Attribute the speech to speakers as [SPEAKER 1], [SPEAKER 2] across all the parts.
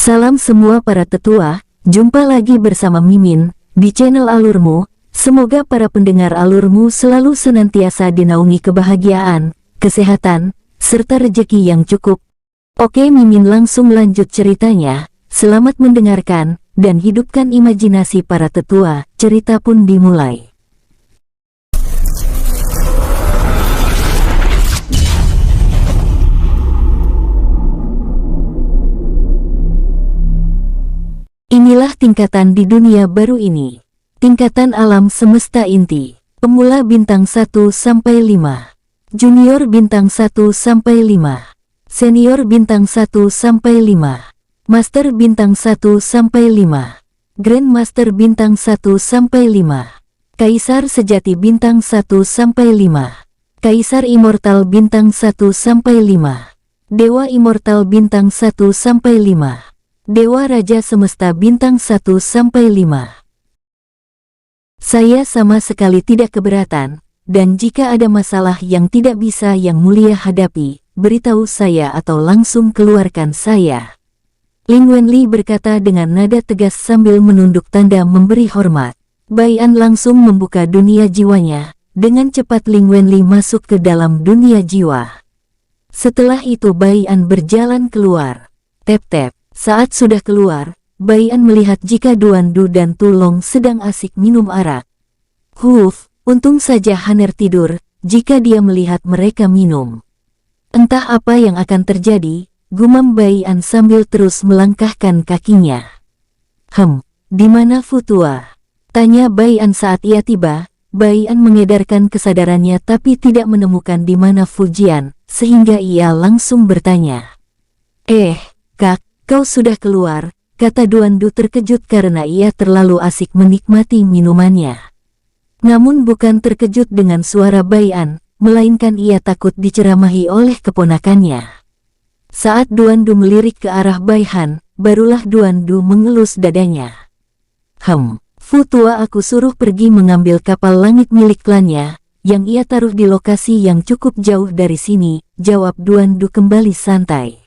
[SPEAKER 1] Salam semua para tetua, jumpa lagi bersama Mimin di channel Alurmu. Semoga para pendengar Alurmu selalu senantiasa dinaungi kebahagiaan, kesehatan, serta rezeki yang cukup. Oke, Mimin langsung lanjut ceritanya. Selamat mendengarkan dan hidupkan imajinasi para tetua. Cerita pun dimulai. Inilah tingkatan di dunia baru ini. Tingkatan alam semesta inti. Pemula bintang 1 sampai 5. Junior bintang 1 sampai 5. Senior bintang 1 sampai 5. Master bintang 1 sampai 5. Grandmaster bintang 1 sampai 5. Kaisar sejati bintang 1 sampai 5. Kaisar immortal bintang 1 sampai 5. Dewa immortal bintang 1 sampai 5. Dewa Raja Semesta bintang 1 sampai 5. Saya sama sekali tidak keberatan, dan jika ada masalah yang tidak bisa Yang Mulia hadapi, beritahu saya atau langsung keluarkan saya. Ling Wenli berkata dengan nada tegas sambil menunduk tanda memberi hormat. Bai An langsung membuka dunia jiwanya. Dengan cepat Ling Wenli masuk ke dalam dunia jiwa. Setelah itu Bai An berjalan keluar. Tep-tep. Saat sudah keluar, Bai An melihat jika Duan Du dan Tulong sedang asik minum arak. Untung saja Haner tidur, jika dia melihat mereka minum. Entah apa yang akan terjadi, gumam Bai An sambil terus melangkahkan kakinya. Di mana Futua? Tanya Bai An saat ia tiba. Bai An mengedarkan kesadarannya tapi tidak menemukan di mana Fujian, sehingga ia langsung bertanya. Kak, kau sudah keluar, kata Duan Du terkejut karena ia terlalu asik menikmati minumannya. Namun bukan terkejut dengan suara Bai An, melainkan ia takut diceramahi oleh keponakannya. Saat Duan Du melirik ke arah Bai Han, barulah Duan Du mengelus dadanya. Futua aku suruh pergi mengambil kapal langit milik klannya, yang ia taruh di lokasi yang cukup jauh dari sini, jawab Duan Du kembali santai.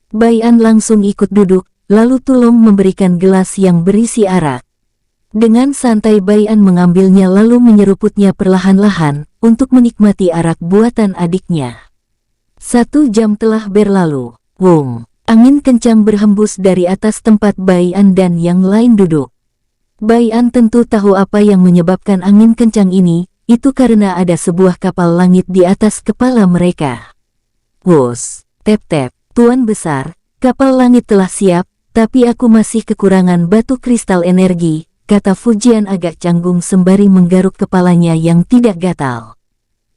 [SPEAKER 1] Bai An langsung ikut duduk, lalu Tulong memberikan gelas yang berisi arak. Dengan santai Bai An mengambilnya lalu menyeruputnya perlahan-lahan, untuk menikmati arak buatan adiknya. 1 jam telah berlalu. Angin kencang berhembus dari atas tempat Bai An dan yang lain duduk. Bai An tentu tahu apa yang menyebabkan angin kencang ini, itu karena ada sebuah kapal langit di atas kepala mereka. Tep-tep. Tuan Besar, kapal langit telah siap, tapi aku masih kekurangan batu kristal energi, kata Fujian agak canggung sembari menggaruk kepalanya yang tidak gatal.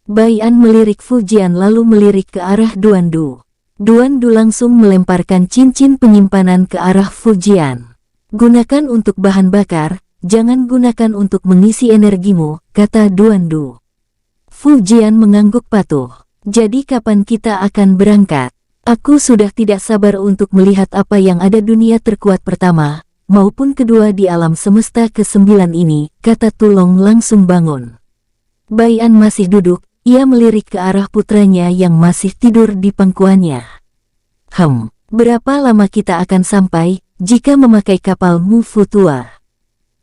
[SPEAKER 1] Bai An melirik Fujian lalu melirik ke arah Duan Du. Duan Du langsung melemparkan cincin penyimpanan ke arah Fujian. Gunakan untuk bahan bakar, jangan gunakan untuk mengisi energimu, kata Duan Du. Fujian mengangguk patuh. Jadi kapan kita akan berangkat? Aku sudah tidak sabar untuk melihat apa yang ada dunia terkuat pertama, maupun kedua di alam semesta ke-9 ini, kata Tulong langsung bangun. Bai An masih duduk, ia melirik ke arah putranya yang masih tidur di pangkuannya. Berapa lama kita akan sampai, jika memakai kapalmu Futua?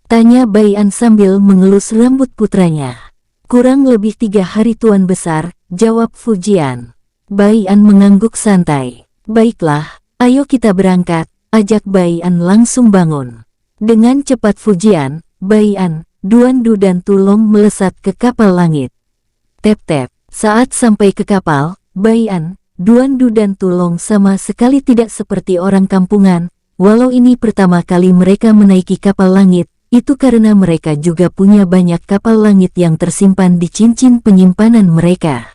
[SPEAKER 1] Tanya Bai An sambil mengelus rambut putranya. Kurang lebih 3 hari Tuan Besar, jawab Fujian. Bai An mengangguk santai. Baiklah, ayo kita berangkat, ajak Bai An langsung bangun. Dengan cepat Fujian, Bai An, Duan Du dan Tulong melesat ke kapal langit. Tep-tep, saat sampai ke kapal, Bai An, Duan Du dan Tulong sama sekali tidak seperti orang kampungan. Walau ini pertama kali mereka menaiki kapal langit, itu karena mereka juga punya banyak kapal langit yang tersimpan di cincin penyimpanan mereka.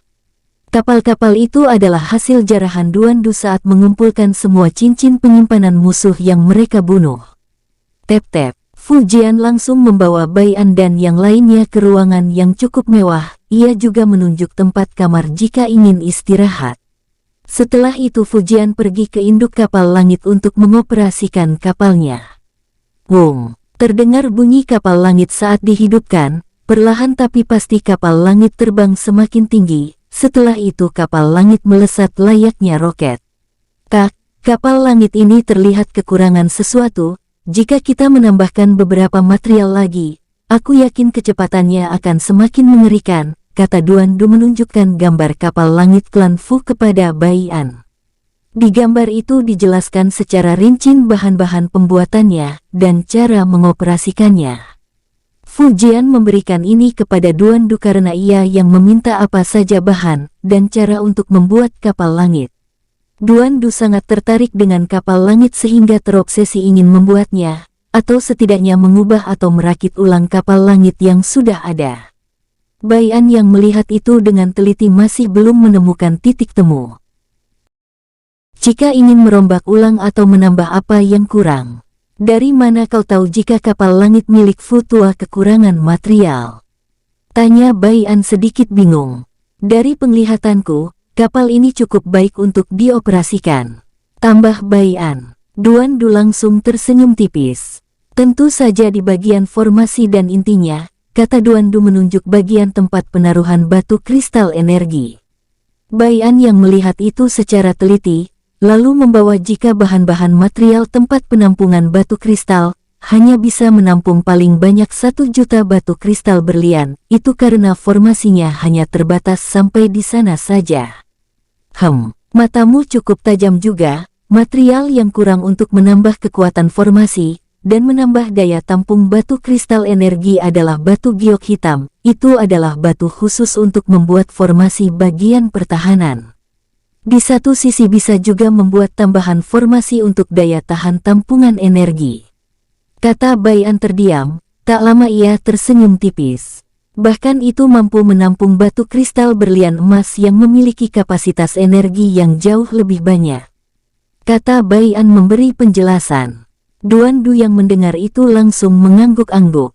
[SPEAKER 1] Kapal-kapal itu adalah hasil jarahan Duan Du saat mengumpulkan semua cincin penyimpanan musuh yang mereka bunuh. Tep-tep, Fujian langsung membawa Bai An dan yang lainnya ke ruangan yang cukup mewah, ia juga menunjuk tempat kamar jika ingin istirahat. Setelah itu Fujian pergi ke induk kapal langit untuk mengoperasikan kapalnya. Terdengar bunyi kapal langit saat dihidupkan, perlahan tapi pasti kapal langit terbang semakin tinggi. Setelah itu kapal langit melesat layaknya roket. Kak, Kapal langit ini terlihat kekurangan sesuatu. Jika kita menambahkan beberapa material lagi, aku yakin kecepatannya akan semakin mengerikan, kata Duan Du menunjukkan gambar kapal langit klan Fu kepada Bai An. Di gambar itu dijelaskan secara rinci bahan-bahan pembuatannya dan cara mengoperasikannya. Fu Jian memberikan ini kepada Duan Du karena ia yang meminta apa saja bahan dan cara untuk membuat kapal langit. Duan Du sangat tertarik dengan kapal langit sehingga terobsesi ingin membuatnya, atau setidaknya mengubah atau merakit ulang kapal langit yang sudah ada. Bai An yang melihat itu dengan teliti masih belum menemukan titik temu. Jika ingin merombak ulang atau menambah apa yang kurang, dari mana kau tahu jika kapal langit milik Fu Tua kekurangan material? Tanya Bai An sedikit bingung. Dari penglihatanku, kapal ini cukup baik untuk dioperasikan. Tambah Bai An. Duan Du langsung tersenyum tipis. Tentu saja di bagian formasi dan intinya, kata Duan Du menunjuk bagian tempat penaruhan batu kristal energi. Bai An yang melihat itu secara teliti, lalu membawa jika bahan-bahan material tempat penampungan batu kristal hanya bisa menampung paling banyak 1 juta batu kristal berlian, itu karena formasinya hanya terbatas sampai di sana saja. Matamu cukup tajam juga, material yang kurang untuk menambah kekuatan formasi dan menambah daya tampung batu kristal energi adalah batu giok hitam, itu adalah batu khusus untuk membuat formasi bagian pertahanan. Di satu sisi bisa juga membuat tambahan formasi untuk daya tahan tampungan energi. Kata Bai An terdiam, tak lama ia tersenyum tipis. Bahkan itu mampu menampung batu kristal berlian emas yang memiliki kapasitas energi yang jauh lebih banyak. Kata Bai An memberi penjelasan. Duan Du yang mendengar itu langsung mengangguk-angguk.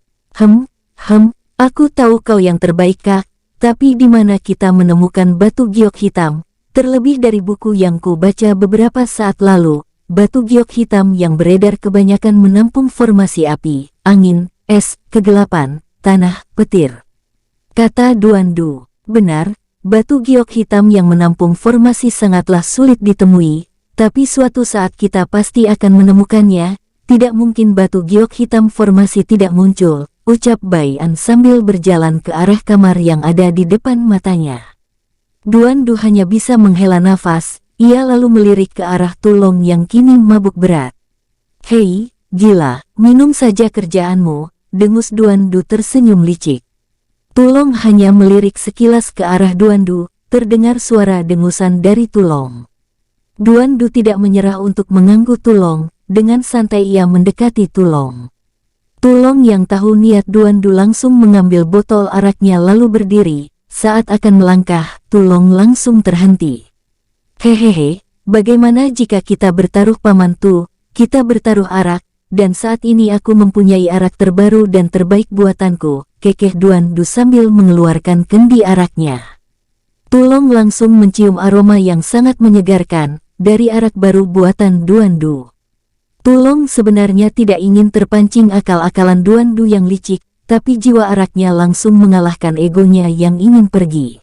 [SPEAKER 1] Aku tahu kau yang terbaik Kak, tapi di mana kita menemukan batu giok hitam? Terlebih dari buku yang ku baca beberapa saat lalu, batu giok hitam yang beredar kebanyakan menampung formasi api, angin, es, kegelapan, tanah, petir. Kata Duan Du, benar, batu giok hitam yang menampung formasi sangatlah sulit ditemui, tapi suatu saat kita pasti akan menemukannya, tidak mungkin batu giok hitam formasi tidak muncul, ucap Bai An sambil berjalan ke arah kamar yang ada di depan matanya. Duan Du hanya bisa menghela nafas, ia lalu melirik ke arah Tulong yang kini mabuk berat. Hei, gila, minum saja kerjaanmu, dengus Duan Du tersenyum licik. Tulong hanya melirik sekilas ke arah Duan Du, terdengar suara dengusan dari Tulong. Duan Du tidak menyerah untuk mengganggu Tulong, dengan santai ia mendekati Tulong. Tulong yang tahu niat Duan Du langsung mengambil botol araknya lalu berdiri. Saat akan melangkah, Tulong langsung terhenti. Hehehe, bagaimana jika kita bertaruh Paman Tu, kita bertaruh arak, dan saat ini aku mempunyai arak terbaru dan terbaik buatanku, kekeh Duan Du sambil mengeluarkan kendi araknya. Tulong langsung mencium aroma yang sangat menyegarkan, dari arak baru buatan Duan Du. Tulong sebenarnya tidak ingin terpancing akal-akalan Duan Du yang licik, tapi jiwa araknya langsung mengalahkan egonya yang ingin pergi.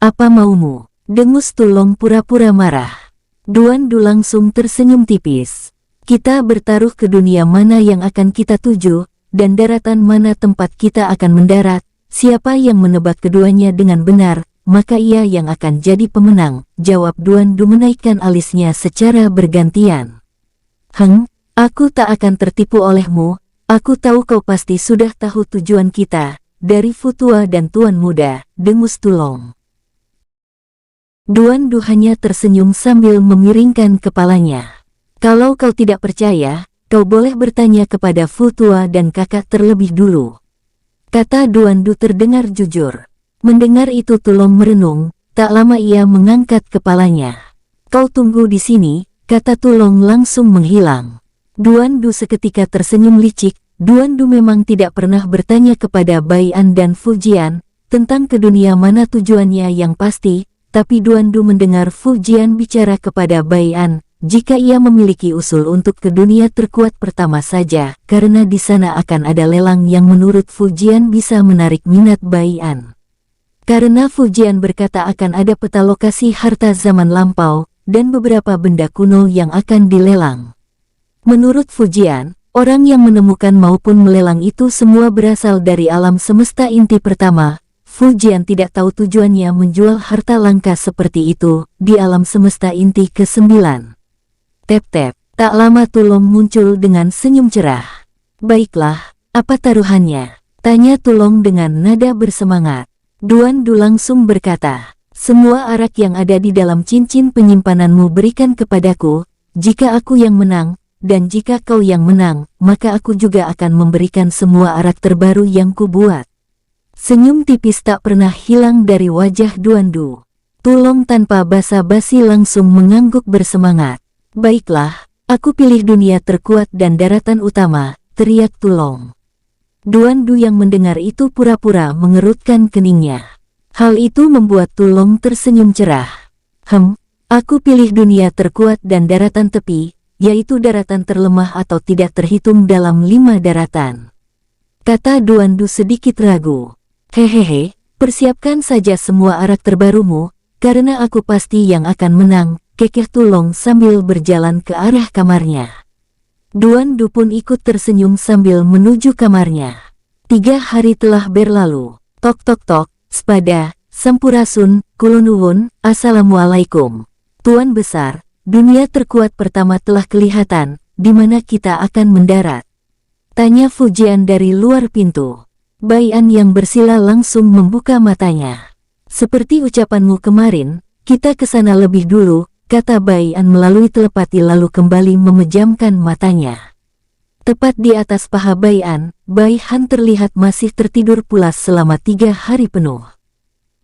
[SPEAKER 1] Apa maumu? Dengus Tulong pura-pura marah. Duan Du langsung tersenyum tipis. Kita bertaruh ke dunia mana yang akan kita tuju, dan daratan mana tempat kita akan mendarat. Siapa yang menebak keduanya dengan benar, maka ia yang akan jadi pemenang, jawab Duan Du menaikkan alisnya secara bergantian. Aku tak akan tertipu olehmu. Aku tahu kau pasti sudah tahu tujuan kita, dari Fu Tua dan Tuan Muda, dengus Tulong. Duan Du hanya tersenyum sambil memiringkan kepalanya. Kalau kau tidak percaya, kau boleh bertanya kepada Fu Tua dan kakak terlebih dulu. Kata Duan Du terdengar jujur. Mendengar itu Tulong merenung, tak lama ia mengangkat kepalanya. Kau tunggu di sini, kata Tulong langsung menghilang. Duan Du seketika tersenyum licik. Duan Du memang tidak pernah bertanya kepada Bai An dan Fu Jian tentang ke dunia mana tujuannya yang pasti, tapi Duan Du mendengar Fu Jian bicara kepada Bai An, jika ia memiliki usul untuk ke dunia terkuat pertama saja, karena di sana akan ada lelang yang menurut Fu Jian bisa menarik minat Bai An. Karena Fu Jian berkata akan ada peta lokasi harta zaman lampau, dan beberapa benda kuno yang akan dilelang. Menurut Fujian, orang yang menemukan maupun melelang itu semua berasal dari alam semesta inti pertama. Fujian tidak tahu tujuannya menjual harta langka seperti itu di alam semesta inti ke-9. Tep-tep, tak lama Tulong muncul dengan senyum cerah. Baiklah, apa taruhannya? Tanya Tulong dengan nada bersemangat. Duan Du langsung berkata, semua arak yang ada di dalam cincin penyimpananmu berikan kepadaku, jika aku yang menang, dan jika kau yang menang, maka aku juga akan memberikan semua arak terbaru yang kubuat. Senyum tipis tak pernah hilang dari wajah Duan Du. Tulong tanpa basa-basi langsung mengangguk bersemangat. Baiklah, aku pilih dunia terkuat dan daratan utama, teriak Tulong. Duan Du yang mendengar itu pura-pura mengerutkan keningnya. Hal itu membuat Tulong tersenyum cerah. Aku pilih dunia terkuat dan daratan tepi, yaitu daratan terlemah atau tidak terhitung dalam 5 daratan. Kata Duan Du sedikit ragu. Hehehe, persiapkan saja semua arak terbarumu, karena aku pasti yang akan menang, kekeh Tulong sambil berjalan ke arah kamarnya. Duan Du pun ikut tersenyum sambil menuju kamarnya. 3 hari telah berlalu. Tok tok tok, Spada, Sampurasun, Kulonuwun, Assalamualaikum. Tuan Besar, dunia terkuat pertama telah kelihatan, di mana kita akan mendarat? Tanya Fujian dari luar pintu. Bai An yang bersila langsung membuka matanya. Seperti ucapanmu kemarin, kita ke sana lebih dulu, kata Bai An melalui telepati lalu kembali memejamkan matanya. Tepat di atas paha Bai An, Bai Han terlihat masih tertidur pulas selama 3 hari penuh.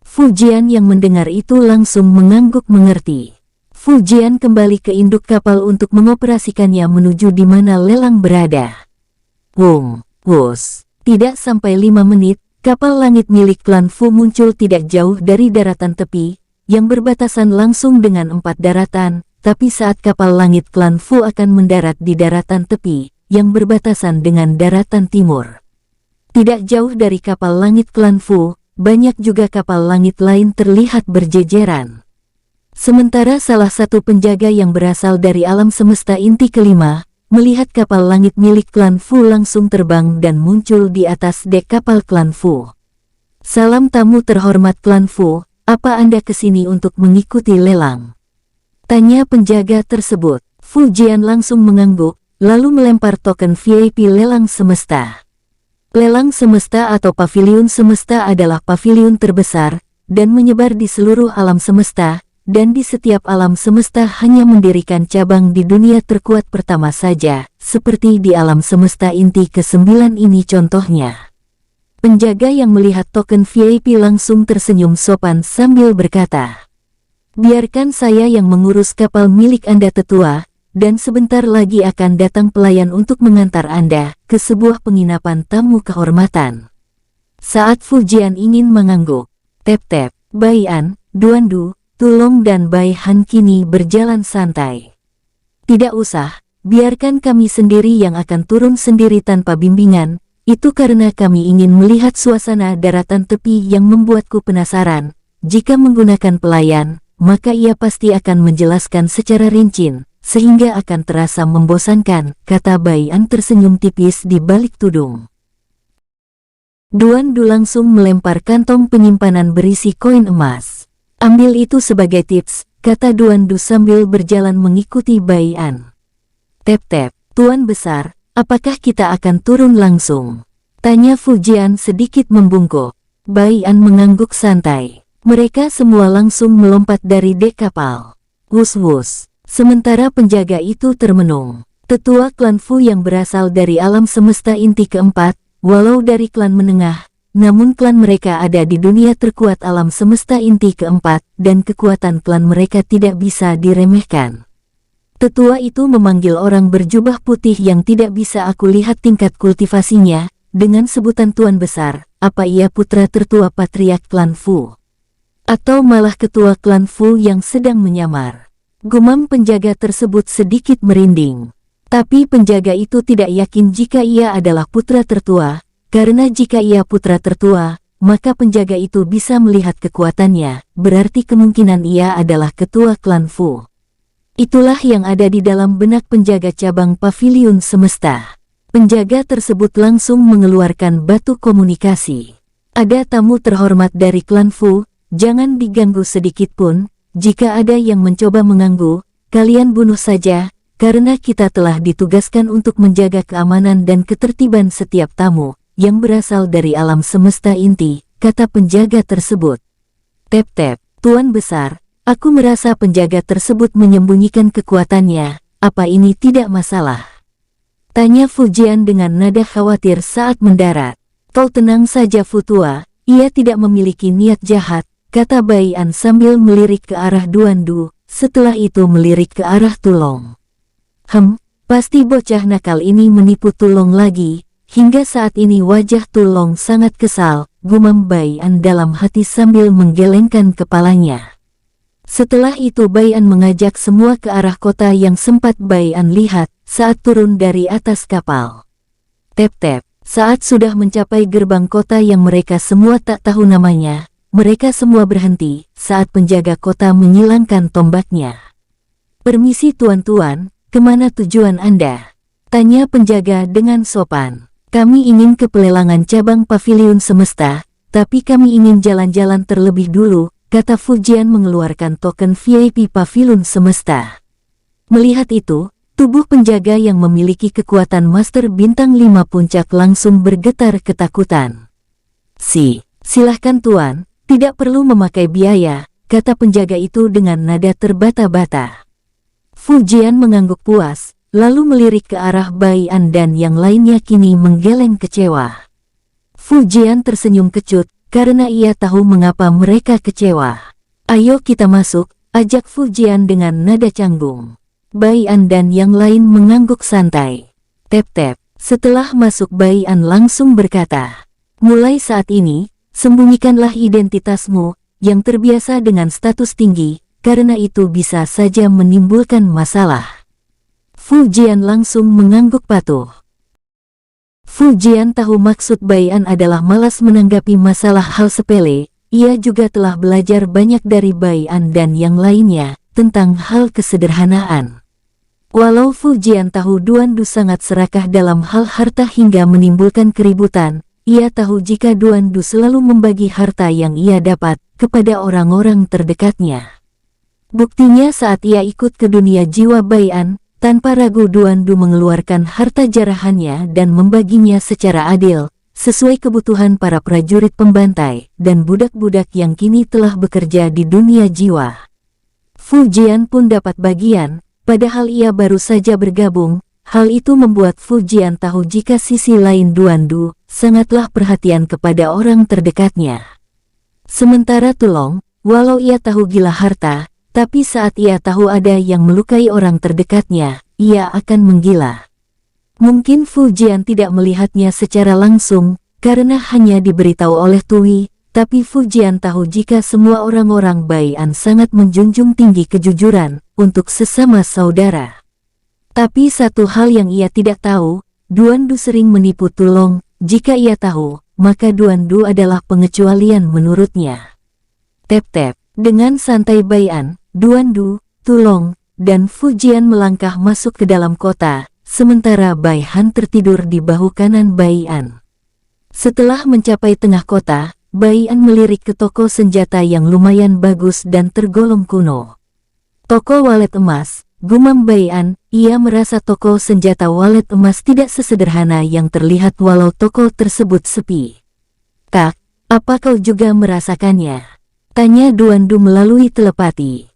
[SPEAKER 1] Fujian yang mendengar itu langsung mengangguk mengerti. Fujian kembali ke induk kapal untuk mengoperasikannya menuju di mana lelang berada. Wus. Tidak sampai 5 menit, kapal langit milik klan Fu muncul tidak jauh dari daratan tepi, yang berbatasan langsung dengan 4 daratan, tapi saat kapal langit klan Fu akan mendarat di daratan tepi, yang berbatasan dengan daratan timur. Tidak jauh dari kapal langit klan Fu, banyak juga kapal langit lain terlihat berjejeran. Sementara salah satu penjaga yang berasal dari alam semesta inti kelima, melihat kapal langit milik klan Fu langsung terbang dan muncul di atas dek kapal klan Fu. Salam tamu terhormat klan Fu, apa Anda kesini untuk mengikuti lelang? Tanya penjaga tersebut. Fujian langsung mengangguk, lalu melempar token VIP lelang semesta. Lelang semesta atau paviliun semesta adalah paviliun terbesar, dan menyebar di seluruh alam semesta, dan di setiap alam semesta hanya mendirikan cabang di dunia terkuat pertama saja, seperti di alam semesta inti ke-9 ini contohnya. Penjaga yang melihat token VIP langsung tersenyum sopan sambil berkata, biarkan saya yang mengurus kapal milik Anda tetua, dan sebentar lagi akan datang pelayan untuk mengantar Anda ke sebuah penginapan tamu kehormatan. Saat Fujian ingin mengangguk, tep-tep, Bai An, Duan Du, Tulong dan Bai Han kini berjalan santai. Tidak usah, biarkan kami sendiri yang akan turun sendiri tanpa bimbingan, itu karena kami ingin melihat suasana daratan tepi yang membuatku penasaran. Jika menggunakan pelayan, maka ia pasti akan menjelaskan secara rinci, sehingga akan terasa membosankan, kata Bai An tersenyum tipis di balik tudung. Duan Du langsung melempar kantong penyimpanan berisi koin emas. Ambil itu sebagai tips, kata Duan Du sambil berjalan mengikuti Bai An. Tep-tep, Tuan Besar, apakah kita akan turun langsung? Tanya Fujian sedikit membungkuk. Bai An mengangguk santai. Mereka semua langsung melompat dari dek kapal. Wus-wus. Sementara penjaga itu termenung. Tetua klan Fu yang berasal dari alam semesta inti keempat, walau dari klan menengah, namun klan mereka ada di dunia terkuat alam semesta inti keempat, dan kekuatan klan mereka tidak bisa diremehkan. Tetua itu memanggil orang berjubah putih yang tidak bisa aku lihat tingkat kultivasinya, dengan sebutan Tuan Besar. Apa ia putra tertua patriark klan Fu? Atau malah ketua klan Fu yang sedang menyamar? Gumam penjaga tersebut sedikit merinding. Tapi penjaga itu tidak yakin jika ia adalah putra tertua, karena jika ia putra tertua, maka penjaga itu bisa melihat kekuatannya, berarti kemungkinan ia adalah ketua klan Fu. Itulah yang ada di dalam benak penjaga cabang Paviliun Semesta. Penjaga tersebut langsung mengeluarkan batu komunikasi. Ada tamu terhormat dari klan Fu, jangan diganggu sedikit pun. Jika ada yang mencoba mengganggu, kalian bunuh saja, karena kita telah ditugaskan untuk menjaga keamanan dan ketertiban setiap tamu yang berasal dari alam semesta inti, kata penjaga tersebut. Tep-tep, Tuan Besar, aku merasa penjaga tersebut menyembunyikan kekuatannya, apa ini tidak masalah? Tanya Fujian dengan nada khawatir saat mendarat. Kau tenang saja Futua, ia tidak memiliki niat jahat, kata Bai An sambil melirik ke arah Duan Du, setelah itu melirik ke arah Tulong. Pasti bocah nakal ini menipu Tulong lagi, hingga saat ini wajah Tulong sangat kesal, gumam Bai An dalam hati sambil menggelengkan kepalanya. Setelah itu Bai An mengajak semua ke arah kota yang sempat Bai An lihat saat turun dari atas kapal. Tep-tep, saat sudah mencapai gerbang kota yang mereka semua tak tahu namanya, mereka semua berhenti saat penjaga kota menyilangkan tombaknya. Permisi tuan-tuan, kemana tujuan Anda? Tanya penjaga dengan sopan. Kami ingin ke pelelangan cabang Paviliun Semesta, tapi kami ingin jalan-jalan terlebih dulu, kata Fujian mengeluarkan token VIP Paviliun Semesta. Melihat itu, tubuh penjaga yang memiliki kekuatan Master Bintang 5 Puncak langsung bergetar ketakutan. Silahkan tuan, tidak perlu memakai biaya, kata penjaga itu dengan nada terbata-bata. Fujian mengangguk puas, lalu melirik ke arah Bai An dan yang lainnya kini menggeleng kecewa. Fujian tersenyum kecut, karena ia tahu mengapa mereka kecewa. Ayo kita masuk, ajak Fujian dengan nada canggung. Bai An dan yang lain mengangguk santai. Tep-tep, setelah masuk Bai An langsung berkata, mulai saat ini, sembunyikanlah identitasmu, yang terbiasa dengan status tinggi, karena itu bisa saja menimbulkan masalah. Fujian langsung mengangguk patuh. Fujian tahu maksud Bai An adalah malas menanggapi masalah hal sepele, ia juga telah belajar banyak dari Bai An dan yang lainnya, tentang hal kesederhanaan. Walau Fujian tahu Duan Du sangat serakah dalam hal harta hingga menimbulkan keributan, ia tahu jika Duan Du selalu membagi harta yang ia dapat, kepada orang-orang terdekatnya. Buktinya saat ia ikut ke dunia jiwa Bai An, tanpa ragu Duan Du mengeluarkan harta jarahannya dan membaginya secara adil, sesuai kebutuhan para prajurit pembantai dan budak-budak yang kini telah bekerja di dunia jiwa. Fujian pun dapat bagian, padahal ia baru saja bergabung. Hal itu membuat Fujian tahu jika sisi lain Duan Du sangatlah perhatian kepada orang terdekatnya. Sementara Tulong, walau ia tahu gila harta, tapi saat ia tahu ada yang melukai orang terdekatnya, ia akan menggila. Mungkin Fujian tidak melihatnya secara langsung, karena hanya diberitahu oleh Tui, tapi Fujian tahu jika semua orang-orang Bai An sangat menjunjung tinggi kejujuran untuk sesama saudara. Tapi satu hal yang ia tidak tahu, Duan Du sering menipu Tulong, jika ia tahu, maka Duan Du adalah pengecualian menurutnya. Tep-tep, dengan santai Bai An, Duan Du, Tulong, dan Fujian melangkah masuk ke dalam kota, sementara Bai Han tertidur di bahu kanan Bai An. Setelah mencapai tengah kota, Bai An melirik ke toko senjata yang lumayan bagus dan tergolong kuno. Toko walet emas, gumam Bai An, ia merasa toko senjata walet emas tidak sesederhana yang terlihat walau toko tersebut sepi. Kak, apa kau juga merasakannya? Tanya Duan Du melalui telepati.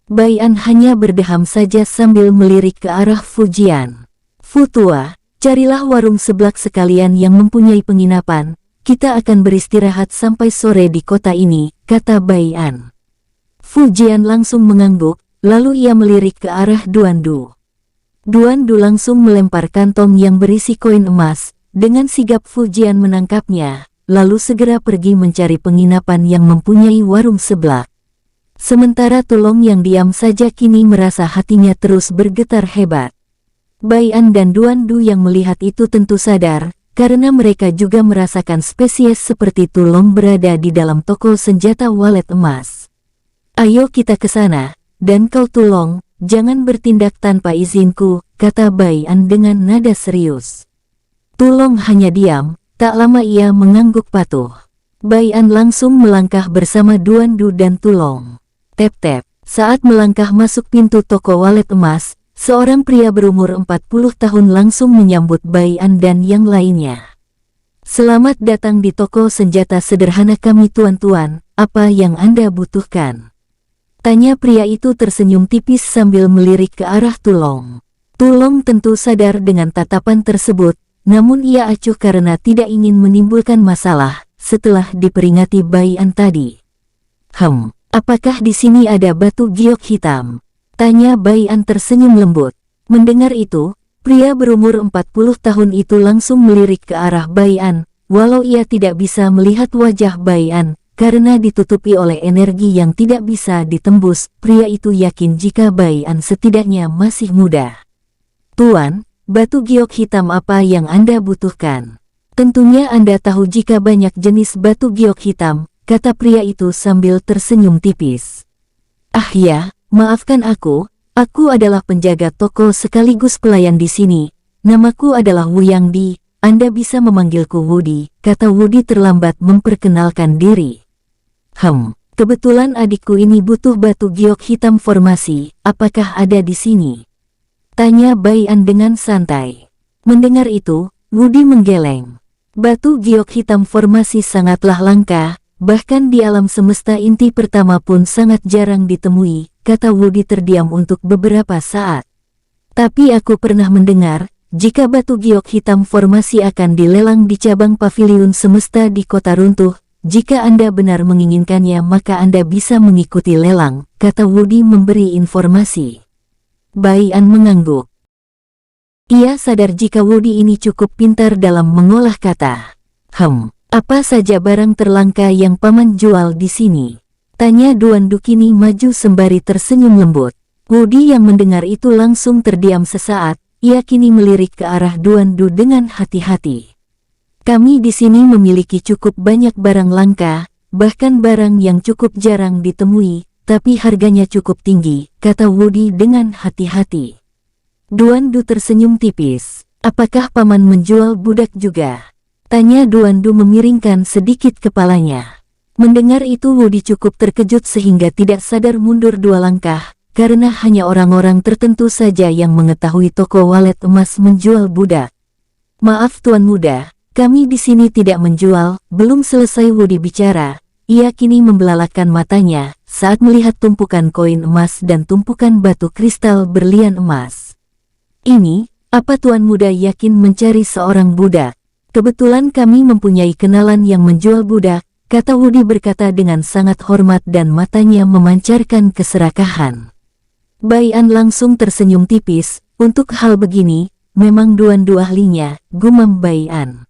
[SPEAKER 1] Bai An hanya berdeham saja sambil melirik ke arah Fujian. Futua, carilah warung seblak sekalian yang mempunyai penginapan, kita akan beristirahat sampai sore di kota ini, kata Bai An. Fujian langsung mengangguk, lalu ia melirik ke arah Duan Du. Duan Du langsung melempar kantong yang berisi koin emas, dengan sigap Fujian menangkapnya, lalu segera pergi mencari penginapan yang mempunyai warung seblak. Sementara Tulong yang diam saja kini merasa hatinya terus bergetar hebat. Bai An dan Duan Du yang melihat itu tentu sadar, karena mereka juga merasakan spesies seperti Tulong berada di dalam toko senjata walet emas. Ayo kita ke sana, dan kau Tulong, jangan bertindak tanpa izinku, kata Baian dengan nada serius. Tulong hanya diam, tak lama ia mengangguk patuh. Baian langsung melangkah bersama Duan Du dan Tulong. Tep-tep, saat melangkah masuk pintu toko walet emas, seorang pria berumur 40 tahun langsung menyambut Baian dan yang lainnya. Selamat datang di toko senjata sederhana kami tuan-tuan, apa yang Anda butuhkan? Tanya pria itu tersenyum tipis sambil melirik ke arah Tulong. Tulong tentu sadar dengan tatapan tersebut, namun ia acuh karena tidak ingin menimbulkan masalah setelah diperingati Baian tadi. Apakah di sini ada batu giok hitam? Tanya Baian tersenyum lembut. Mendengar itu, pria berumur 40 tahun itu langsung melirik ke arah Baian, walau ia tidak bisa melihat wajah Baian, karena ditutupi oleh energi yang tidak bisa ditembus. Pria itu yakin jika Baian setidaknya masih muda. Tuan, batu giok hitam apa yang Anda butuhkan? Tentunya Anda tahu jika banyak jenis batu giok hitam, kata pria itu sambil tersenyum tipis. Ah ya, maafkan aku adalah penjaga toko sekaligus pelayan di sini. Namaku adalah Wu Yang Di, Anda bisa memanggilku Wudi, kata Wudi terlambat memperkenalkan diri. Kebetulan adikku ini butuh batu giok hitam formasi, apakah ada di sini? Tanya Baian dengan santai. Mendengar itu, Wudi menggeleng. Batu giok hitam formasi sangatlah langka, bahkan di alam semesta inti pertama pun sangat jarang ditemui, kata Wudi terdiam untuk beberapa saat. Tapi aku pernah mendengar, jika batu giok hitam formasi akan dilelang di cabang paviliun semesta di kota runtuh, jika Anda benar menginginkannya maka Anda bisa mengikuti lelang, kata Wudi memberi informasi. Baian mengangguk. Ia sadar jika Wudi ini cukup pintar dalam mengolah kata. Apa saja barang terlangka yang paman jual di sini? Tanya Duan Du kini maju sembari tersenyum lembut. Wudi yang mendengar itu langsung terdiam sesaat, ia kini melirik ke arah Duan Du dengan hati-hati. Kami di sini memiliki cukup banyak barang langka, bahkan barang yang cukup jarang ditemui, tapi harganya cukup tinggi, kata Wudi dengan hati-hati. Duan Du tersenyum tipis. Apakah paman menjual budak juga? Tanya Duan Du memiringkan sedikit kepalanya. Mendengar itu Wudi cukup terkejut sehingga tidak sadar mundur 2 langkah, karena hanya orang-orang tertentu saja yang mengetahui toko walet emas menjual budak. Maaf tuan muda, kami di sini tidak menjual. Belum selesai Wudi bicara, ia kini membelalakan matanya saat melihat tumpukan koin emas dan tumpukan batu kristal berlian emas. Ini, apa tuan muda yakin mencari seorang budak? Kebetulan kami mempunyai kenalan yang menjual budak, kata Wudi berkata dengan sangat hormat dan matanya memancarkan keserakahan. Baian langsung tersenyum tipis, untuk hal begini, memang Duan Du ahlinya, gumam Baian.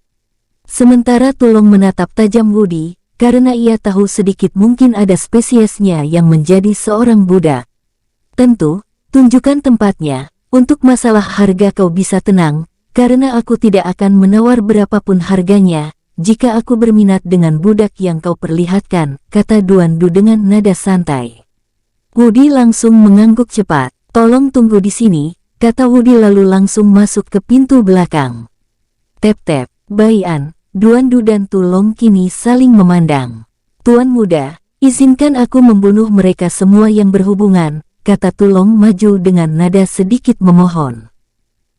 [SPEAKER 1] Sementara Tulong menatap tajam Wudi, karena ia tahu sedikit mungkin ada spesiesnya yang menjadi seorang budak. Tentu, tunjukkan tempatnya. Untuk masalah harga kau bisa tenang, karena aku tidak akan menawar berapapun harganya, jika aku berminat dengan budak yang kau perlihatkan, kata Duan Du dengan nada santai. Wudi langsung mengangguk cepat. Tolong tunggu di sini, kata Wudi lalu langsung masuk ke pintu belakang. Tep-tep, Baian, Duan Du dan Tulong kini saling memandang. Tuan muda, izinkan aku membunuh mereka semua yang berhubungan, kata Tulong maju dengan nada sedikit memohon.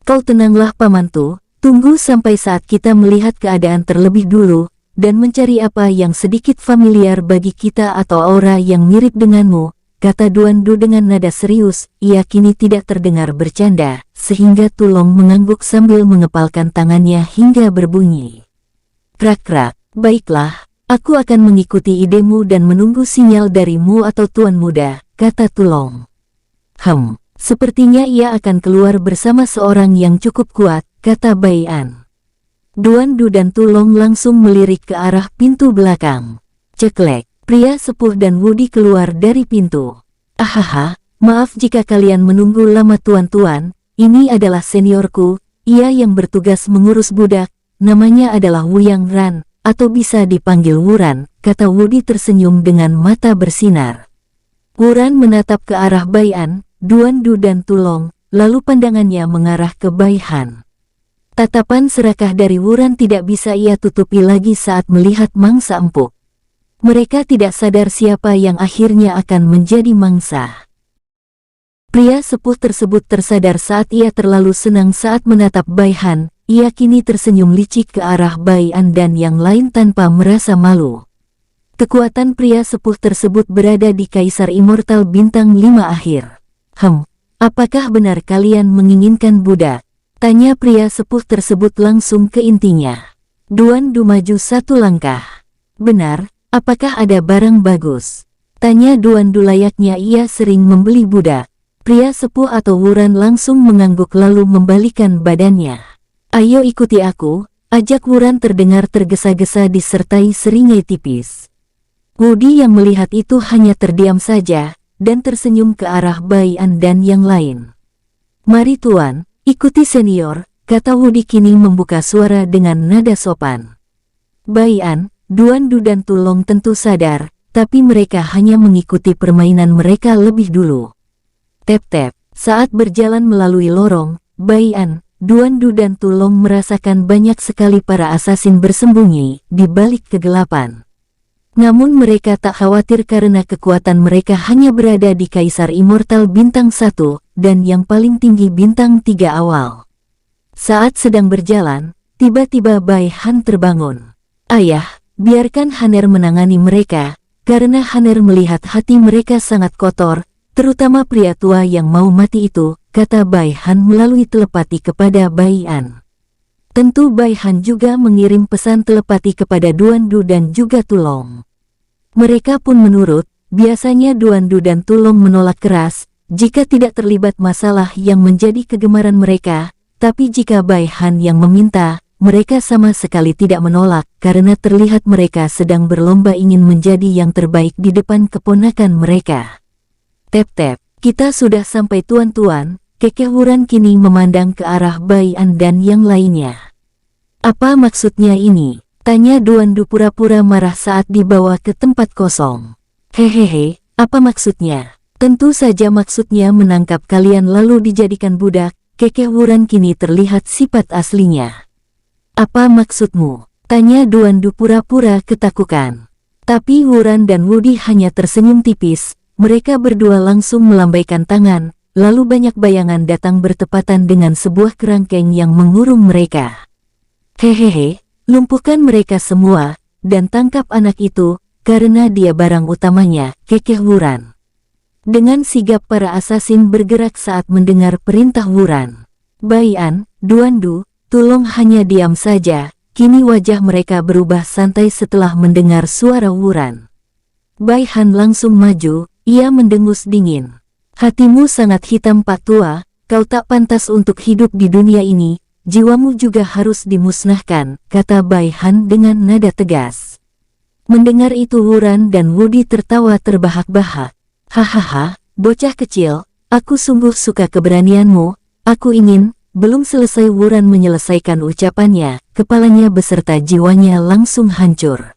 [SPEAKER 1] Kau tenanglah pamantu, tunggu sampai saat kita melihat keadaan terlebih dulu, dan mencari apa yang sedikit familiar bagi kita atau aura yang mirip denganmu, kata Duan Du dengan nada serius. Ia kini tidak terdengar bercanda, sehingga Tulong mengangguk sambil mengepalkan tangannya hingga berbunyi. Krak-krak, baiklah, aku akan mengikuti idemu dan menunggu sinyal darimu atau tuan muda, kata Tulong. Sepertinya ia akan keluar bersama seorang yang cukup kuat, kata Baian. Duan Du dan Tulong langsung melirik ke arah pintu belakang. Ceklek, pria sepuh dan Wudi keluar dari pintu. Ahaha, maaf jika kalian menunggu lama tuan-tuan, ini adalah seniorku, ia yang bertugas mengurus budak, namanya adalah Wu Yang Ran, atau bisa dipanggil Wuran, kata Wudi tersenyum dengan mata bersinar. Wuran menatap ke arah Baian, Duan Du dan Tulong, lalu pandangannya mengarah ke Bai Han. Tatapan serakah dari Wuran tidak bisa ia tutupi lagi saat melihat mangsa empuk. Mereka tidak sadar siapa yang akhirnya akan menjadi mangsa. Pria sepuh tersebut tersadar saat ia terlalu senang saat menatap Bai Han. Ia kini tersenyum licik ke arah Bai An dan yang lain tanpa merasa malu. Kekuatan pria sepuh tersebut berada di Kaisar Immortal Bintang 5 akhir. Apakah benar kalian menginginkan budak? Tanya pria sepuh tersebut langsung ke intinya. Duan Du maju satu langkah. Benar, apakah ada barang bagus? Tanya Duan Du layaknya ia sering membeli budak. Pria sepuh atau Wuran langsung mengangguk lalu membalikan badannya. Ayo ikuti aku, ajak Wuran terdengar tergesa-gesa disertai seringai tipis. Wudi yang melihat itu hanya terdiam saja, dan tersenyum ke arah Bai An dan yang lain. Mari tuan, ikuti senior, kata Wudi kini membuka suara dengan nada sopan. Bai An, Duan Du dan Tulong tentu sadar, tapi mereka hanya mengikuti permainan mereka lebih dulu. Tep-tep, saat berjalan melalui lorong, Bai An, Duan Du dan Tulong merasakan banyak sekali para asasin bersembunyi di balik kegelapan. Namun mereka tak khawatir karena kekuatan mereka hanya berada di Kaisar Immortal Bintang 1 dan yang paling tinggi Bintang 3 awal. Saat sedang berjalan, tiba-tiba Bai Han terbangun. Ayah, biarkan Haner menangani mereka, karena Haner melihat hati mereka sangat kotor, terutama pria tua yang mau mati itu, kata Bai Han melalui telepati kepada Bai An. Tentu Bai Han juga mengirim pesan telepati kepada Duan Du dan juga Tulong. Mereka pun menurut, biasanya Duan Du dan Tulong menolak keras, jika tidak terlibat masalah yang menjadi kegemaran mereka, tapi jika Bai Han yang meminta, mereka sama sekali tidak menolak, karena terlihat mereka sedang berlomba ingin menjadi yang terbaik di depan keponakan mereka. Tep-tep, kita sudah sampai tuan-tuan, Kekeh Wuran kini memandang ke arah Bai An dan yang lainnya. Apa maksudnya ini? Tanya Duan Du pura-pura marah saat dibawa ke tempat kosong. Hehehe, apa maksudnya? Tentu saja maksudnya menangkap kalian lalu dijadikan budak, Kekeh Wuran kini terlihat sifat aslinya. Apa maksudmu? Tanya Duan Du pura-pura ketakutan. Tapi Wuran dan Wudi hanya tersenyum tipis. Mereka berdua langsung melambaikan tangan, lalu banyak bayangan datang bertepatan dengan sebuah kerangkeng yang mengurung mereka. Hehehe, lumpuhkan mereka semua, dan tangkap anak itu, karena dia barang utamanya, Kekeh Wuran. Dengan sigap para asasin bergerak saat mendengar perintah Wuran. Bai An, Duan Du, Tulong hanya diam saja, kini wajah mereka berubah santai setelah mendengar suara Wuran. Bai Han langsung maju. Ia mendengus dingin. Hatimu sangat hitam Pak Tua, kau tak pantas untuk hidup di dunia ini, jiwamu juga harus dimusnahkan, kata Bai Han dengan nada tegas. Mendengar itu Wuran dan Wudi tertawa terbahak-bahak. Hahaha, bocah kecil, aku sungguh suka keberanianmu, aku ingin, belum selesai Wuran menyelesaikan ucapannya, kepalanya beserta jiwanya langsung hancur.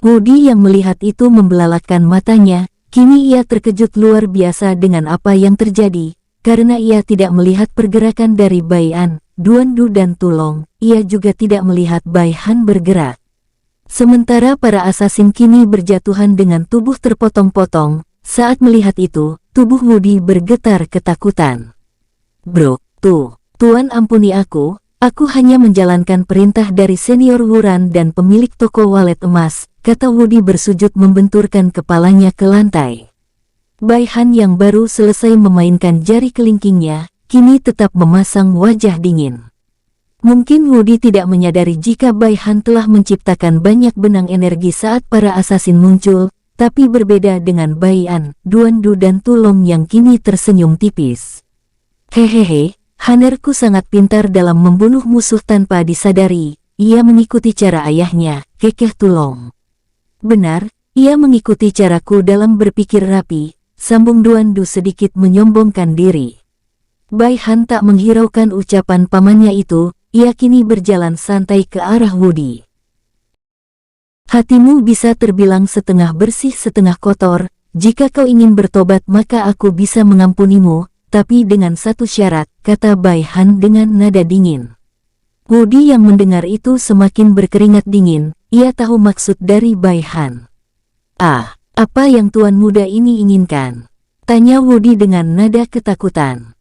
[SPEAKER 1] Wudi yang melihat itu membelalakkan matanya. Kini ia terkejut luar biasa dengan apa yang terjadi, karena ia tidak melihat pergerakan dari Bai An, Duan Du dan Tulong, ia juga tidak melihat Bai Han bergerak. Sementara para asasin kini berjatuhan dengan tubuh terpotong-potong, saat melihat itu, tubuh Wudi bergetar ketakutan. Bro, tuan ampuni aku hanya menjalankan perintah dari senior Wuran dan pemilik toko walet emas, kata Wudi bersujud membenturkan kepalanya ke lantai. Bai Han yang baru selesai memainkan jari kelingkingnya, kini tetap memasang wajah dingin. Mungkin Wudi tidak menyadari jika Bai Han telah menciptakan banyak benang energi saat para asasin muncul, tapi berbeda dengan Bai An, Duan Du dan Tulong yang kini tersenyum tipis. Hehehe, Hanerku sangat pintar dalam membunuh musuh tanpa disadari, ia mengikuti cara ayahnya, Kekeh Tulong. Benar, ia mengikuti caraku dalam berpikir rapi, sambung Duan Du sedikit menyombongkan diri. Bai Han tak menghiraukan ucapan pamannya itu, ia kini berjalan santai ke arah Wudi. Hatimu bisa terbilang setengah bersih setengah kotor, jika kau ingin bertobat maka aku bisa mengampunimu, tapi dengan satu syarat, kata Bai Han dengan nada dingin. Wudi yang mendengar itu semakin berkeringat dingin, ia tahu maksud dari Bai Han. Ah, apa yang tuan muda ini inginkan? Tanya Wudi dengan nada ketakutan.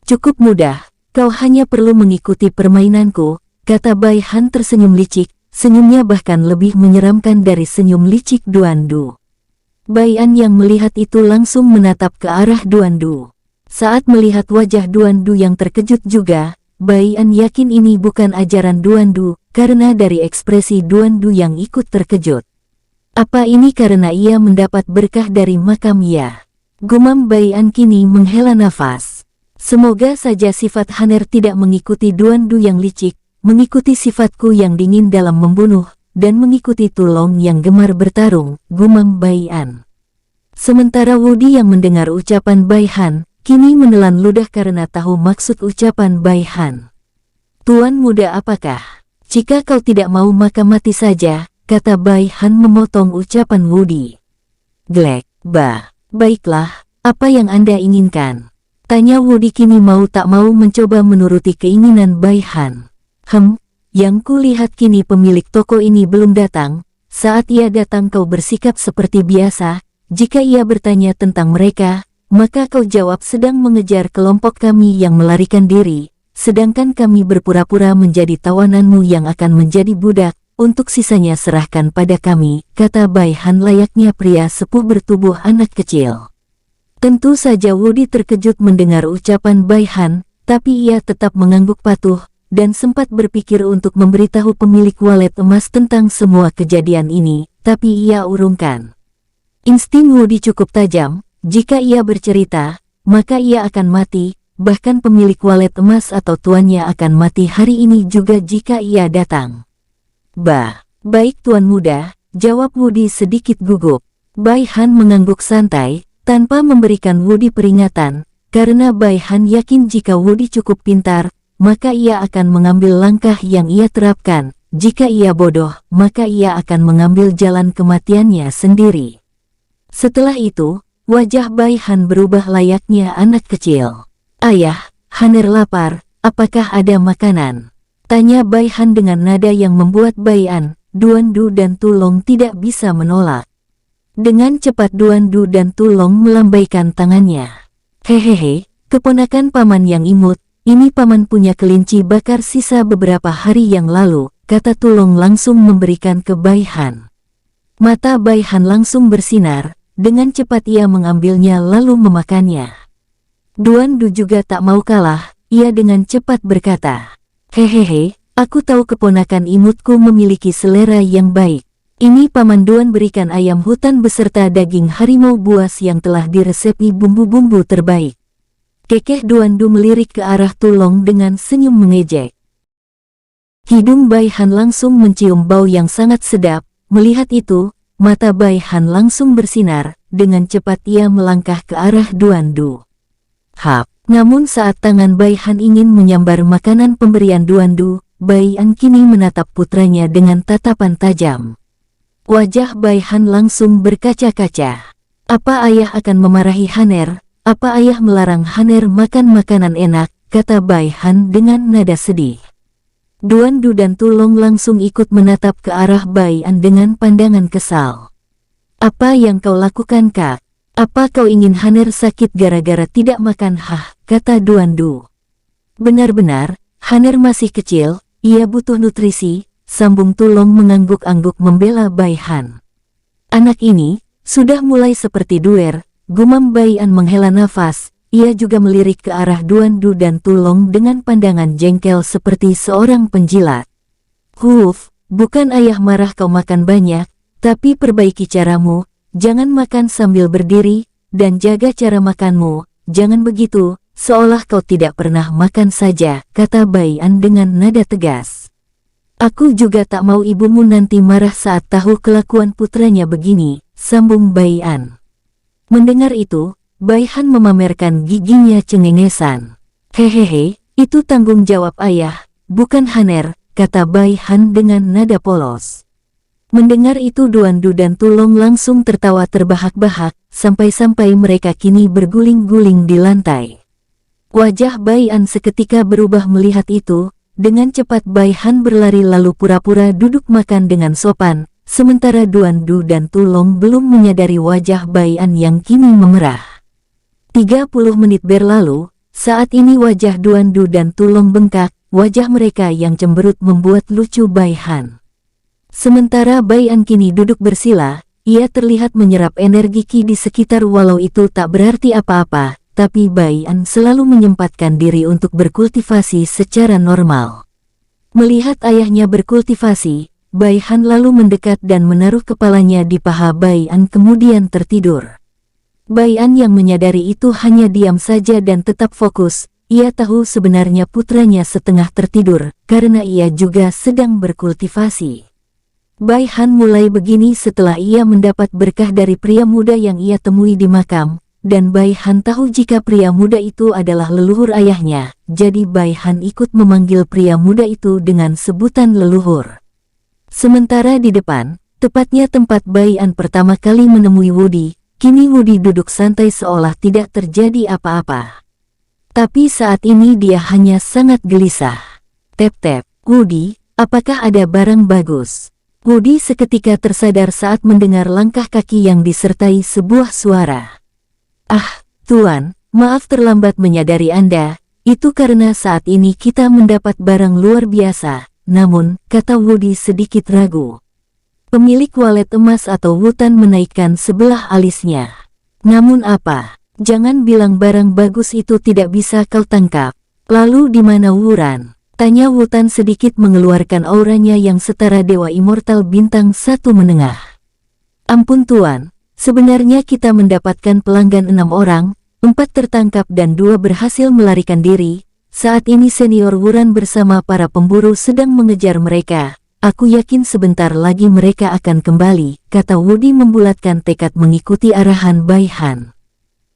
[SPEAKER 1] Cukup mudah, kau hanya perlu mengikuti permainanku, kata Bai Han tersenyum licik, senyumnya bahkan lebih menyeramkan dari senyum licik Duan Du. Bai An yang melihat itu langsung menatap ke arah Duan Du. Saat melihat wajah Duan Du yang terkejut juga, Bai An yakin ini bukan ajaran Duan Du, karena dari ekspresi Duan Du yang ikut terkejut. Apa ini karena ia mendapat berkah dari makam ya? Gumam Bai An kini menghela nafas. Semoga saja sifat Haner tidak mengikuti Duan Du yang licik, mengikuti sifatku yang dingin dalam membunuh, dan mengikuti Tulong yang gemar bertarung, gumam Bai An. Sementara Wudi yang mendengar ucapan Bai Han, kini menelan ludah karena tahu maksud ucapan Bai Han. Tuan muda apakah? Jika kau tidak mau maka mati saja, kata Bai Han memotong ucapan Wudi. Glek, baiklah, apa yang Anda inginkan? Tanya Wudi kini mau tak mau mencoba menuruti keinginan Bai Han. Yang kulihat kini pemilik toko ini belum datang. Saat ia datang kau bersikap seperti biasa. Jika ia bertanya tentang mereka, maka kau jawab sedang mengejar kelompok kami yang melarikan diri, sedangkan kami berpura-pura menjadi tawananmu yang akan menjadi budak, untuk sisanya serahkan pada kami, kata Bai Han layaknya pria sepuh bertubuh anak kecil. Tentu saja Wudi terkejut mendengar ucapan Bai Han, tapi ia tetap mengangguk patuh, dan sempat berpikir untuk memberitahu pemilik walet emas tentang semua kejadian ini, tapi ia urungkan. Insting Wudi cukup tajam, jika ia bercerita, maka ia akan mati, bahkan pemilik walet emas atau tuannya akan mati hari ini juga jika ia datang. Baik tuan muda, jawab Wudi sedikit gugup. Bai Han mengangguk santai, tanpa memberikan Wudi peringatan, karena Bai Han yakin jika Wudi cukup pintar, maka ia akan mengambil langkah yang ia terapkan. Jika ia bodoh, maka ia akan mengambil jalan kematiannya sendiri. Setelah itu, wajah Bai Han berubah layaknya anak kecil. Ayah, Haner lapar, apakah ada makanan? Tanya Bai Han dengan nada yang membuat Bai An, Duan Du dan Tulong tidak bisa menolak. Dengan cepat Duan Du dan Tulong melambaikan tangannya. Hehehe, keponakan paman yang imut, ini paman punya kelinci bakar sisa beberapa hari yang lalu, kata Tulong langsung memberikan ke Bai Han. Mata Bai Han langsung bersinar, dengan cepat ia mengambilnya lalu memakannya. Duan Du juga tak mau kalah, ia dengan cepat berkata, hehehe, aku tahu keponakan imutku memiliki selera yang baik. Ini Paman Duan berikan ayam hutan beserta daging harimau buas yang telah diresepi bumbu-bumbu terbaik. Kekeh Duan Du melirik ke arah Tulong dengan senyum mengejek. Hidung Bai Han langsung mencium bau yang sangat sedap. Melihat itu, mata Bai Han langsung bersinar, dengan cepat ia melangkah ke arah Duan Du. Namun saat tangan Bai Han ingin menyambar makanan pemberian Duan Du, Bai An kini menatap putranya dengan tatapan tajam. Wajah Bai Han langsung berkaca-kaca. Apa ayah akan memarahi Haner? Apa ayah melarang Haner makan makanan enak? Kata Bai Han dengan nada sedih. Duan Du dan Tulong langsung ikut menatap ke arah Bai An dengan pandangan kesal. Apa yang kau lakukan kak? Apa kau ingin Haner sakit gara-gara tidak makan? Kata Duan Du. Benar-benar, Haner masih kecil, ia butuh nutrisi. Sambung Tulong mengangguk-angguk membela Bai Han. Anak ini, sudah mulai seperti duer, gumam Bai An menghela nafas, ia juga melirik ke arah Duan Du dan Tulong dengan pandangan jengkel seperti seorang penjilat. Bukan ayah marah kau makan banyak, tapi perbaiki caramu, jangan makan sambil berdiri, dan jaga cara makanmu, jangan begitu, seolah kau tidak pernah makan saja, kata Bai An dengan nada tegas. Aku juga tak mau ibumu nanti marah saat tahu kelakuan putranya begini, sambung Bai An. Mendengar itu, Bai Han memamerkan giginya cengengesan. Hehehe, itu tanggung jawab ayah, bukan Haner, kata Bai Han dengan nada polos. Mendengar itu Duan Du dan Tulong langsung tertawa terbahak-bahak, sampai-sampai mereka kini berguling-guling di lantai. Wajah Bai An seketika berubah melihat itu, dengan cepat Bai Han berlari lalu pura-pura duduk makan dengan sopan, sementara Duan Du dan Tulong belum menyadari wajah Bai An yang kini memerah. 30 menit berlalu, saat ini wajah Duan Du dan Tulong bengkak, wajah mereka yang cemberut membuat lucu Bai Han. Sementara Bai An kini duduk bersila, ia terlihat menyerap energi ki di sekitar walau itu tak berarti apa-apa, tapi Bai An selalu menyempatkan diri untuk berkultivasi secara normal. Melihat ayahnya berkultivasi, Bai Han lalu mendekat dan menaruh kepalanya di paha Bai An kemudian tertidur. Bai An yang menyadari itu hanya diam saja dan tetap fokus, ia tahu sebenarnya putranya setengah tertidur, karena ia juga sedang berkultivasi. Bai Han mulai begini setelah ia mendapat berkah dari pria muda yang ia temui di makam, dan Bai Han tahu jika pria muda itu adalah leluhur ayahnya, jadi Bai Han ikut memanggil pria muda itu dengan sebutan leluhur. Sementara di depan, tepatnya tempat Bai An pertama kali menemui Wudi, kini Wudi duduk santai seolah tidak terjadi apa-apa. Tapi saat ini dia hanya sangat gelisah. Tep-tep, Wudi, apakah ada barang bagus? Wudi seketika tersadar saat mendengar langkah kaki yang disertai sebuah suara. Ah, Tuan, maaf terlambat menyadari Anda, itu karena saat ini kita mendapat barang luar biasa, namun, kata Wudi sedikit ragu. Pemilik walet emas atau Wutan menaikkan sebelah alisnya. Namun apa? Jangan bilang barang bagus itu tidak bisa kau tangkap. Lalu di mana Wuran? Tanya Wutan sedikit mengeluarkan auranya yang setara dewa immortal bintang 1 menengah. Ampun Tuan, sebenarnya kita mendapatkan pelanggan 6 orang, 4 tertangkap dan 2 berhasil melarikan diri. Saat ini senior Wuran bersama para pemburu sedang mengejar mereka. Aku yakin sebentar lagi mereka akan kembali, kata Wudi membulatkan tekad mengikuti arahan Bai Han.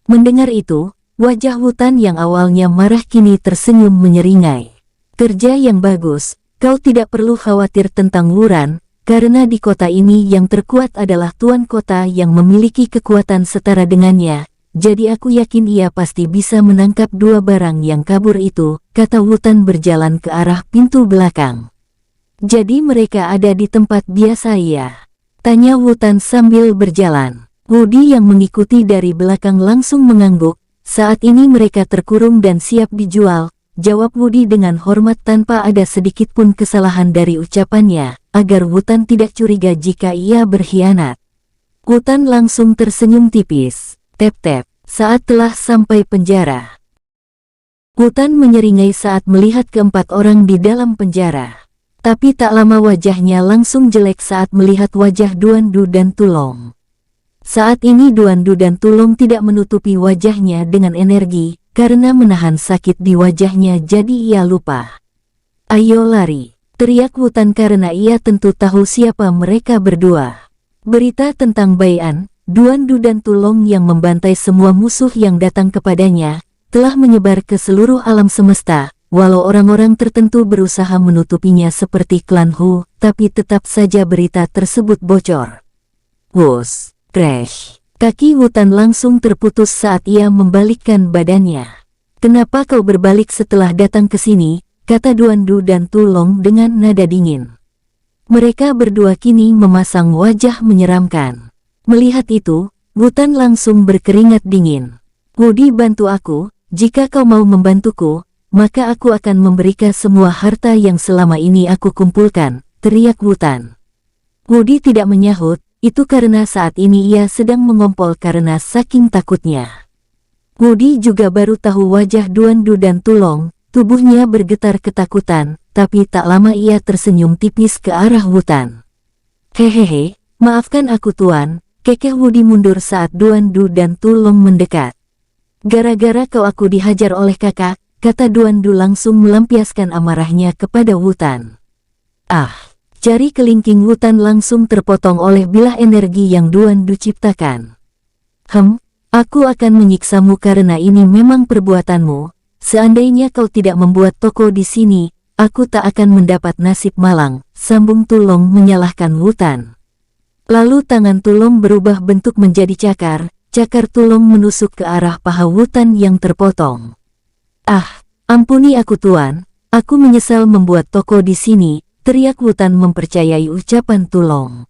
[SPEAKER 1] Mendengar itu, wajah Wutan yang awalnya marah kini tersenyum menyeringai. Kerja yang bagus, kau tidak perlu khawatir tentang Wuran, karena di kota ini yang terkuat adalah tuan kota yang memiliki kekuatan setara dengannya, jadi aku yakin ia pasti bisa menangkap 2 barang yang kabur itu, kata Wutan berjalan ke arah pintu belakang. Jadi mereka ada di tempat biasa ya? Tanya Wutan sambil berjalan. Wudi yang mengikuti dari belakang langsung mengangguk, saat ini mereka terkurung dan siap dijual. Jawab Wudi dengan hormat tanpa ada sedikit pun kesalahan dari ucapannya, agar Wutan tidak curiga jika ia berkhianat. Wutan langsung tersenyum tipis. Tep-tep, saat telah sampai penjara. Wutan menyeringai saat melihat keempat orang di dalam penjara. Tapi tak lama wajahnya langsung jelek saat melihat wajah Duan Du dan Tulong. Saat ini Duan Du dan Tulong tidak menutupi wajahnya dengan energi, karena menahan sakit di wajahnya jadi ia lupa. Ayo lari, teriak Wutan karena ia tentu tahu siapa mereka berdua. Berita tentang Bai An, Duan Du dan Tulong yang membantai semua musuh yang datang kepadanya, telah menyebar ke seluruh alam semesta, walau orang-orang tertentu berusaha menutupinya seperti klan Hu, tapi tetap saja berita tersebut bocor. Wus, crash. Kaki Wutan langsung terputus saat ia membalikkan badannya. Kenapa kau berbalik setelah datang ke sini? Kata Duan Du dan Tulong dengan nada dingin. Mereka berdua kini memasang wajah menyeramkan. Melihat itu, Wutan langsung berkeringat dingin. Wudi, bantu aku, jika kau mau membantuku, maka aku akan memberikan semua harta yang selama ini aku kumpulkan, teriak Wutan. Wudi tidak menyahut. Itu karena saat ini ia sedang mengompol karena saking takutnya. Wudi juga baru tahu wajah Duan Du dan Tulong, tubuhnya bergetar ketakutan, tapi tak lama ia tersenyum tipis ke arah Wutan. Hehehe, maafkan aku Tuan, kekeh Wudi mundur saat Duan Du dan Tulong mendekat. Gara-gara kau aku dihajar oleh kakak, kata Duan Du langsung melampiaskan amarahnya kepada Wutan. Ah! Jari kelingking Wutan langsung terpotong oleh bilah energi yang Duan Du ciptakan. Aku akan menyiksamu karena ini memang perbuatanmu. Seandainya kau tidak membuat toko di sini, aku tak akan mendapat nasib malang, sambung Tulong menyalahkan Wutan. Lalu tangan Tulong berubah bentuk menjadi cakar, cakar Tulong menusuk ke arah paha Wutan yang terpotong. "Ah, ampuni aku Tuan, aku menyesal membuat toko di sini," teriak Wutan mempercayai ucapan Tulong.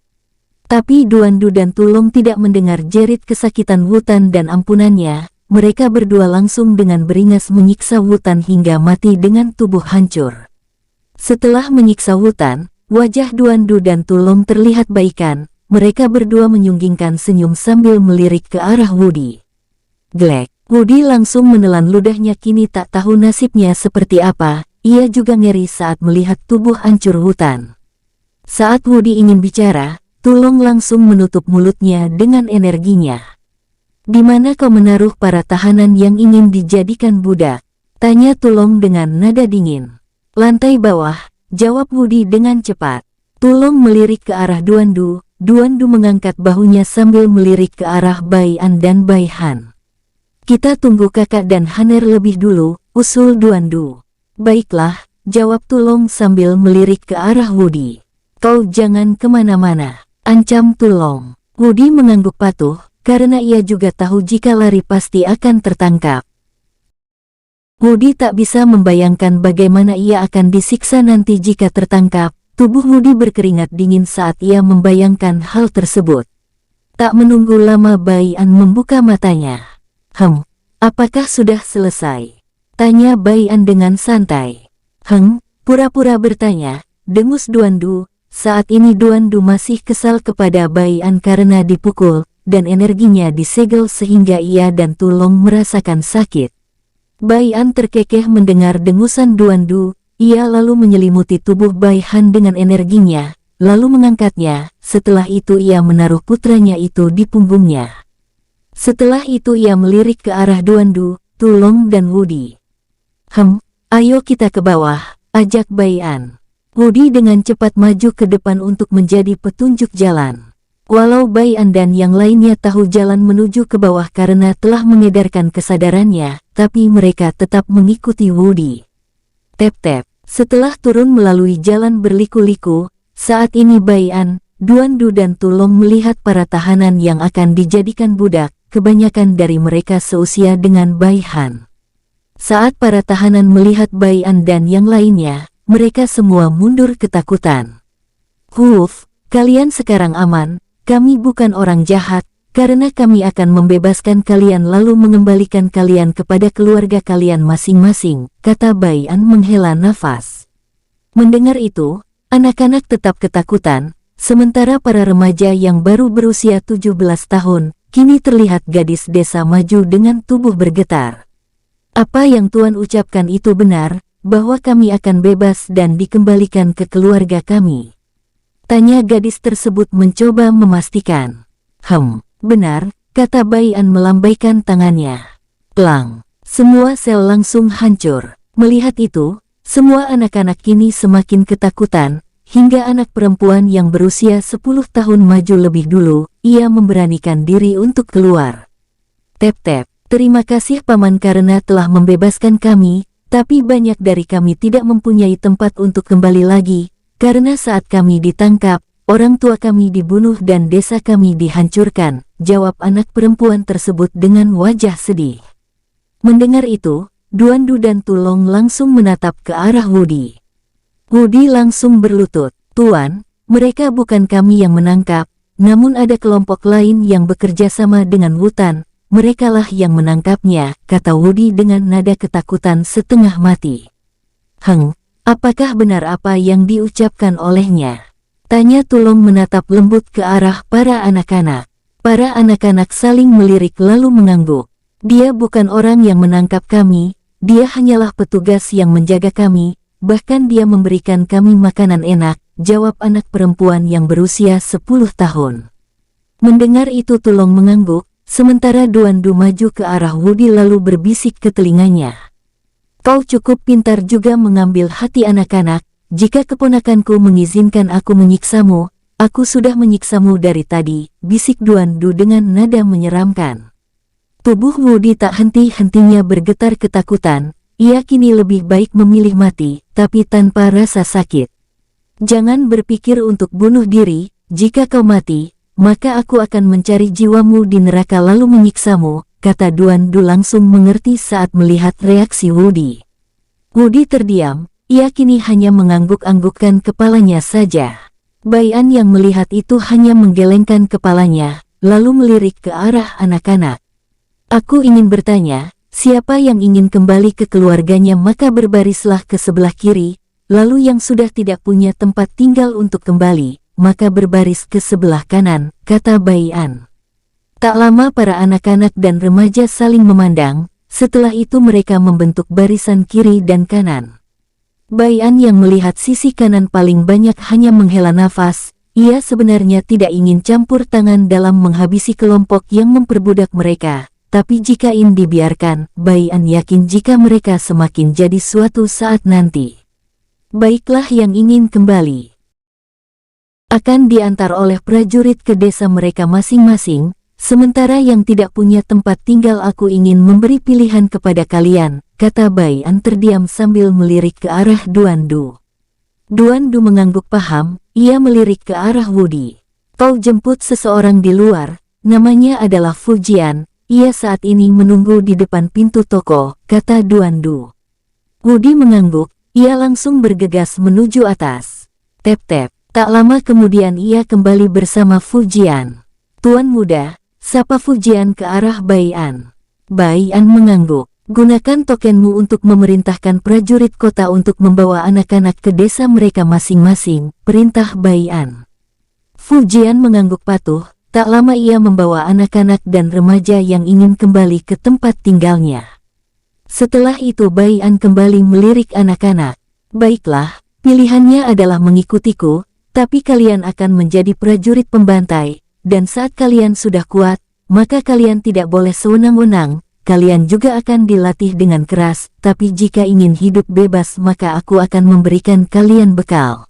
[SPEAKER 1] Tapi Duandu dan Tulong tidak mendengar jerit kesakitan Wutan dan ampunannya. Mereka berdua langsung dengan beringas menyiksa Wutan hingga mati dengan tubuh hancur. Setelah menyiksa Wutan, wajah Duandu dan Tulong terlihat baikan. Mereka berdua menyunggingkan senyum sambil melirik ke arah Wudi. Glek, Wudi langsung menelan ludahnya, kini tak tahu nasibnya seperti apa. Ia juga ngeri saat melihat tubuh hancur Wutan. Saat Wudi ingin bicara, Tulong langsung menutup mulutnya dengan energinya. "Di mana kau menaruh para tahanan yang ingin dijadikan budak?" tanya Tulong dengan nada dingin. "Lantai bawah," jawab Wudi dengan cepat. Tulong melirik ke arah Duandu. Duandu mengangkat bahunya sambil melirik ke arah Bai An dan Bai Han. "Kita tunggu kakak dan Haner lebih dulu," usul Duandu. "Baiklah," jawab Tulong sambil melirik ke arah Wudi. "Kau jangan kemana-mana," ancam Tulong. Wudi mengangguk patuh, karena ia juga tahu jika lari pasti akan tertangkap. Wudi tak bisa membayangkan bagaimana ia akan disiksa nanti jika tertangkap. Tubuh Wudi berkeringat dingin saat ia membayangkan hal tersebut. Tak menunggu lama Bai An membuka matanya. Apakah sudah selesai?" tanya Bai An dengan santai. Pura-pura bertanya, dengus Duandu. Saat ini Duandu masih kesal kepada Bai An karena dipukul, dan energinya disegel sehingga ia dan Tulong merasakan sakit. Bai An terkekeh mendengar dengusan Duandu. Ia lalu menyelimuti tubuh Bai Han dengan energinya, lalu mengangkatnya. Setelah itu ia menaruh putranya itu di punggungnya. Setelah itu ia melirik ke arah Duandu, Tulong dan Wudi. Ayo kita ke bawah," ajak Bai An. Wudi dengan cepat maju ke depan untuk menjadi petunjuk jalan. Walau Bai An dan yang lainnya tahu jalan menuju ke bawah karena telah mengedarkan kesadarannya, tapi mereka tetap mengikuti Wudi. Tep-tep, setelah turun melalui jalan berliku-liku, saat ini Bai An, Duandu dan Tulong melihat para tahanan yang akan dijadikan budak, kebanyakan dari mereka seusia dengan Bai Han. Saat para tahanan melihat Bai An dan yang lainnya, mereka semua mundur ketakutan. Kalian sekarang aman. Kami bukan orang jahat, karena kami akan membebaskan kalian lalu mengembalikan kalian kepada keluarga kalian masing-masing," kata Bai An menghela nafas. Mendengar itu, anak-anak tetap ketakutan, sementara para remaja yang baru berusia 17 tahun, kini terlihat gadis desa maju dengan tubuh bergetar. "Apa yang Tuan ucapkan itu benar, bahwa kami akan bebas dan dikembalikan ke keluarga kami?" tanya gadis tersebut mencoba memastikan. Benar," kata Bai An melambaikan tangannya. Plang, semua sel langsung hancur. Melihat itu, semua anak-anak kini semakin ketakutan, hingga anak perempuan yang berusia 10 tahun maju lebih dulu, ia memberanikan diri untuk keluar. "Tep-tep, terima kasih Paman karena telah membebaskan kami, tapi banyak dari kami tidak mempunyai tempat untuk kembali lagi. Karena saat kami ditangkap, orang tua kami dibunuh dan desa kami dihancurkan," jawab anak perempuan tersebut dengan wajah sedih. Mendengar itu, Duandu dan Tulong langsung menatap ke arah Wudi. Wudi langsung berlutut. "Tuan, mereka bukan kami yang menangkap, namun ada kelompok lain yang bekerja sama dengan Wutan. Merekalah yang menangkapnya," kata Wudi dengan nada ketakutan setengah mati. Apakah benar apa yang diucapkan olehnya?" tanya Tulong menatap lembut ke arah para anak-anak. Para anak-anak saling melirik lalu mengangguk. "Dia bukan orang yang menangkap kami, dia hanyalah petugas yang menjaga kami, bahkan dia memberikan kami makanan enak," jawab anak perempuan yang berusia 10 tahun. Mendengar itu Tulong mengangguk, sementara Duandu maju ke arah Wudi lalu berbisik ke telinganya. "Kau cukup pintar juga mengambil hati anak-anak. Jika keponakanku mengizinkan aku menyiksamu, aku sudah menyiksamu dari tadi," bisik Duandu dengan nada menyeramkan. Tubuh Wudi tak henti-hentinya bergetar ketakutan. Ia kini lebih baik memilih mati, tapi tanpa rasa sakit. "Jangan berpikir untuk bunuh diri, jika kau mati, maka aku akan mencari jiwamu di neraka lalu menyiksamu, kata Duan Du langsung mengerti saat melihat reaksi Wudi. Wudi terdiam, ia kini hanya mengangguk-anggukkan kepalanya saja. Bai An yang melihat itu hanya menggelengkan kepalanya, lalu melirik ke arah anak-anak. Aku ingin bertanya, siapa yang ingin kembali ke keluarganya maka berbarislah ke sebelah kiri, lalu yang sudah tidak punya tempat tinggal untuk kembali, maka berbaris ke sebelah kanan, kata Bai An. Tak lama para anak-anak dan remaja saling memandang, setelah itu mereka membentuk barisan kiri dan kanan. Bai An yang melihat sisi kanan paling banyak hanya menghela nafas, ia sebenarnya tidak ingin campur tangan dalam menghabisi kelompok yang memperbudak mereka, tapi jika ini dibiarkan, Bai An yakin jika mereka semakin jadi suatu saat nanti. Baiklah yang ingin kembali akan diantar oleh prajurit ke desa mereka masing-masing, sementara yang tidak punya tempat tinggal aku ingin memberi pilihan kepada kalian, kata Bai An terdiam sambil melirik ke arah Duan Du. Duan Du mengangguk paham, ia melirik ke arah Wudi. Kau jemput seseorang di luar, namanya adalah Fujian, ia saat ini menunggu di depan pintu toko, kata Duan Du. Wudi mengangguk, ia langsung bergegas menuju atas. Tep-tep, tak lama kemudian ia kembali bersama Fujian. Tuan muda, sapa Fujian ke arah Bai An. Bai An mengangguk. Gunakan tokenmu untuk memerintahkan prajurit kota untuk membawa anak-anak ke desa mereka masing-masing, perintah Bai An. Fujian mengangguk patuh, tak lama ia membawa anak-anak dan remaja yang ingin kembali ke tempat tinggalnya. Setelah itu Bai An kembali melirik anak-anak. Baiklah, pilihannya adalah mengikutiku, tapi kalian akan menjadi prajurit pembantai, dan saat kalian sudah kuat, maka kalian tidak boleh sewenang-wenang. Kalian juga akan dilatih dengan keras, tapi jika ingin hidup bebas maka aku akan memberikan kalian bekal.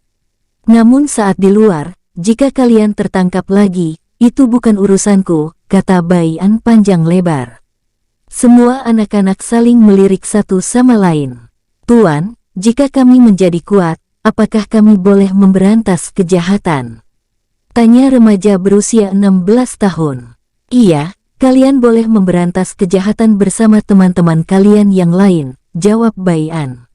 [SPEAKER 1] Namun saat di luar, jika kalian tertangkap lagi, itu bukan urusanku, kata Bai An panjang lebar. Semua anak-anak saling melirik satu sama lain. Tuan, jika kami menjadi kuat, apakah kami boleh memberantas kejahatan? Tanya remaja berusia 16 tahun. Iya. Kalian boleh memberantas kejahatan bersama teman-teman kalian yang lain, jawab Bai An.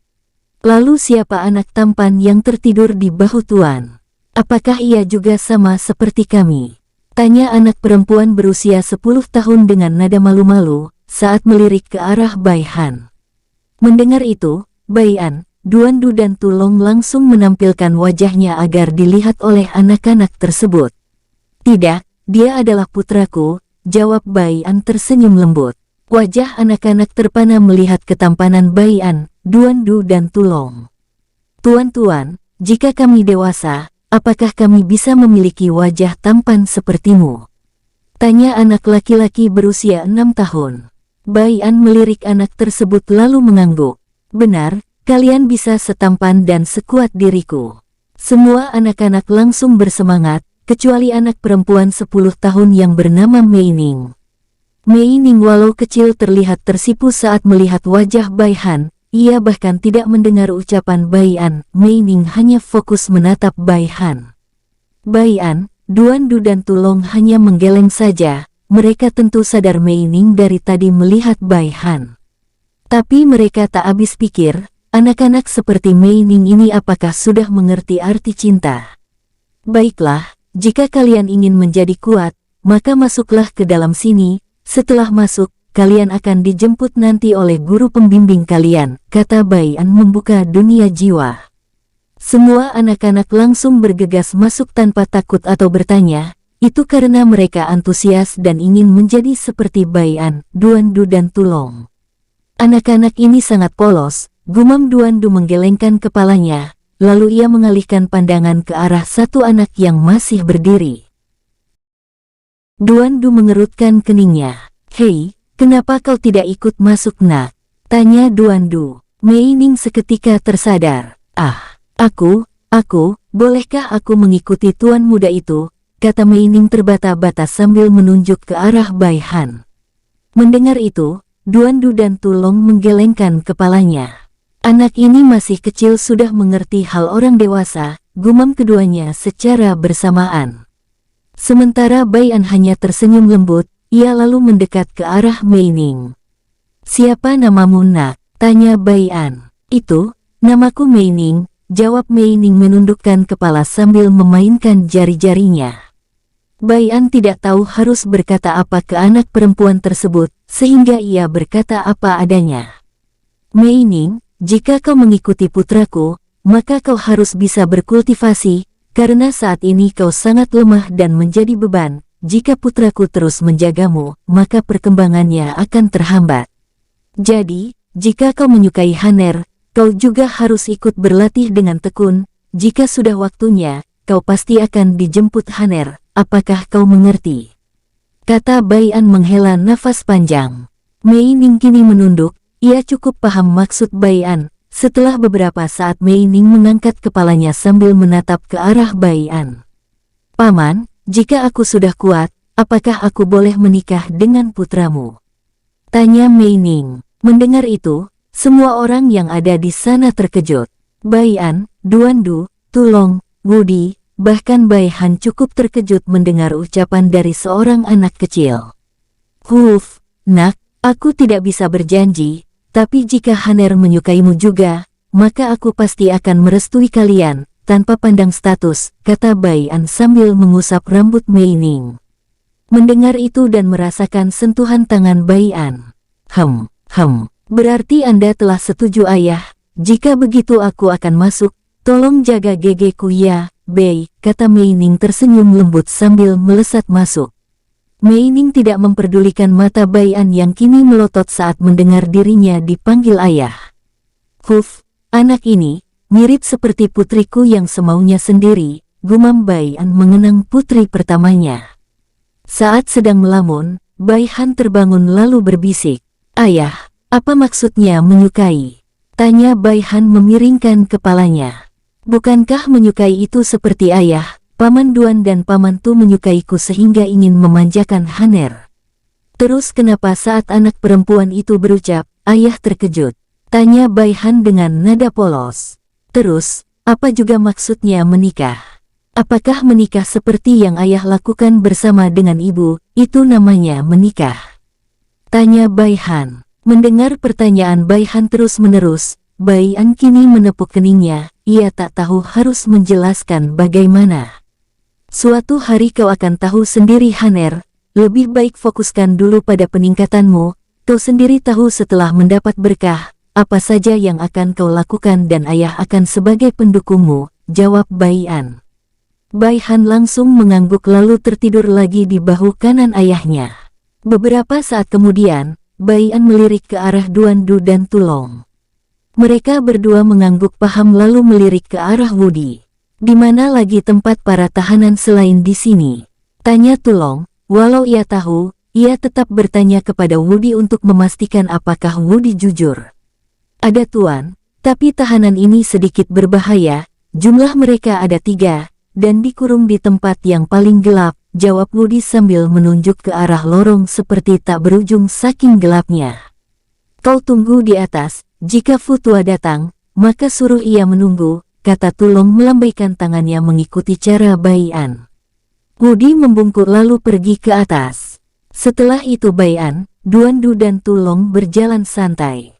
[SPEAKER 1] Lalu siapa anak tampan yang tertidur di bahu tuan? Apakah ia juga sama seperti kami? Tanya anak perempuan berusia 10 tahun dengan nada malu-malu, saat melirik ke arah Bai Han. Mendengar itu, Bai An, Duan Du dan Tulong langsung menampilkan wajahnya agar dilihat oleh anak-anak tersebut. Tidak, dia adalah putraku, jawab Bai An tersenyum lembut. Wajah anak-anak terpana melihat ketampanan Bai An, Duan Du dan Tulong. Tuan-tuan, jika kami dewasa, apakah kami bisa memiliki wajah tampan sepertimu? Tanya anak laki-laki berusia 6 tahun. Bai An melirik anak tersebut lalu mengangguk. Benar, kalian bisa setampan dan sekuat diriku. Semua anak-anak langsung bersemangat, kecuali anak perempuan 10 tahun yang bernama Mei Ning. Mei Ning walau kecil terlihat tersipu saat melihat wajah Bai Han, ia bahkan tidak mendengar ucapan Bai An, Mei Ning hanya fokus menatap Bai Han. Bai An, Duan Du dan Tulong hanya menggeleng saja, mereka tentu sadar Mei Ning dari tadi melihat Bai Han. Tapi mereka tak habis pikir, anak-anak seperti Mei Ning ini apakah sudah mengerti arti cinta? Baiklah. Jika kalian ingin menjadi kuat, maka masuklah ke dalam sini. Setelah masuk, kalian akan dijemput nanti oleh guru pembimbing kalian, kata Bai An membuka dunia jiwa. Semua anak-anak langsung bergegas masuk tanpa takut atau bertanya, itu karena mereka antusias dan ingin menjadi seperti Bai An, Duan Du dan Tulong. Anak-anak ini sangat polos, gumam Duan Du menggelengkan kepalanya. Lalu ia mengalihkan pandangan ke arah satu anak yang masih berdiri. Duan Du mengerutkan keningnya. Hei, kenapa kau tidak ikut masuk nak? Tanya Duan Du. Mei Ning seketika tersadar. Aku, bolehkah aku mengikuti tuan muda itu? Kata Mei Ning terbata-bata sambil menunjuk ke arah Bai Han. Mendengar itu, Duan Du dan Tulong menggelengkan kepalanya. Anak ini masih kecil sudah mengerti hal orang dewasa, gumam keduanya secara bersamaan. Sementara Baian hanya tersenyum lembut, ia lalu mendekat ke arah Mei Ning. "Siapa namamu, nak?" tanya Baian. "Itu, namaku Mei Ning," jawab Mei Ning menundukkan kepala sambil memainkan jari-jarinya. Baian tidak tahu harus berkata apa ke anak perempuan tersebut, sehingga ia berkata apa adanya. "Mei Ning, jika kau mengikuti putraku, maka kau harus bisa berkultivasi, karena saat ini kau sangat lemah dan menjadi beban. Jika putraku terus menjagamu, maka perkembangannya akan terhambat. Jadi, jika kau menyukai Haner, kau juga harus ikut berlatih dengan tekun. Jika sudah waktunya, kau pasti akan dijemput Haner. Apakah kau mengerti?" kata Baian menghela nafas panjang. Mei Ning kini menunduk, ia cukup paham maksud Baian. Setelah beberapa saat Mei Ning mengangkat kepalanya sambil menatap ke arah Baian. "Paman, jika aku sudah kuat, apakah aku boleh menikah dengan putramu?" tanya Mei Ning. Mendengar itu, semua orang yang ada di sana terkejut. Baian, Duandu, Tulong, Wudi, bahkan Baihan cukup terkejut mendengar ucapan dari seorang anak kecil. "Huf, nak, aku tidak bisa berjanji, tapi jika Haner menyukaimu juga, maka aku pasti akan merestui kalian, tanpa pandang status," kata Baian sambil mengusap rambut Mei Ning. Mendengar itu dan merasakan sentuhan tangan Baian. Berarti Anda telah setuju, ayah. Jika begitu aku akan masuk. Tolong jaga gegeku ya, Bei," kata Mei Ning tersenyum lembut sambil melesat masuk. Mei Ning tidak memperdulikan mata Baian yang kini melotot saat mendengar dirinya dipanggil ayah. "Huf, anak ini, mirip seperti putriku yang semaunya sendiri," gumam Baian mengenang putri pertamanya. Saat sedang melamun, Baihan terbangun lalu berbisik. "Ayah, apa maksudnya menyukai?" tanya Baihan memiringkan kepalanya. "Bukankah menyukai itu seperti ayah, Paman Duan dan Paman Tu menyukaiku sehingga ingin memanjakan Haner?" "Terus kenapa saat anak perempuan itu berucap, ayah terkejut?" tanya Baihan dengan nada polos. "Terus, apa juga maksudnya menikah? Apakah menikah seperti yang ayah lakukan bersama dengan ibu, itu namanya menikah?" tanya Baihan. Mendengar pertanyaan Baihan terus-menerus, Baian kini menepuk keningnya, ia tak tahu harus menjelaskan bagaimana. "Suatu hari kau akan tahu sendiri Haner, lebih baik fokuskan dulu pada peningkatanmu, kau sendiri tahu setelah mendapat berkah, apa saja yang akan kau lakukan dan ayah akan sebagai pendukungmu," jawab Baian. Baihan langsung mengangguk lalu tertidur lagi di bahu kanan ayahnya. Beberapa saat kemudian, Baian melirik ke arah Duandu dan Tulong. Mereka berdua mengangguk paham lalu melirik ke arah Wudi. "Di mana lagi tempat para tahanan selain di sini?" tanya Tulong. Walau ia tahu, ia tetap bertanya kepada Wudi untuk memastikan apakah Wudi jujur. "Ada tuan, tapi tahanan ini sedikit berbahaya, jumlah mereka ada 3, dan dikurung di tempat yang paling gelap," jawab Wudi sambil menunjuk ke arah lorong seperti tak berujung saking gelapnya. "Kau tunggu di atas, jika Futua datang, maka suruh ia menunggu," kata Tulong melambaikan tangannya mengikuti cara Baian. Wudi membungkuk lalu pergi ke atas. Setelah itu Baian, Duandu dan Tulong berjalan santai.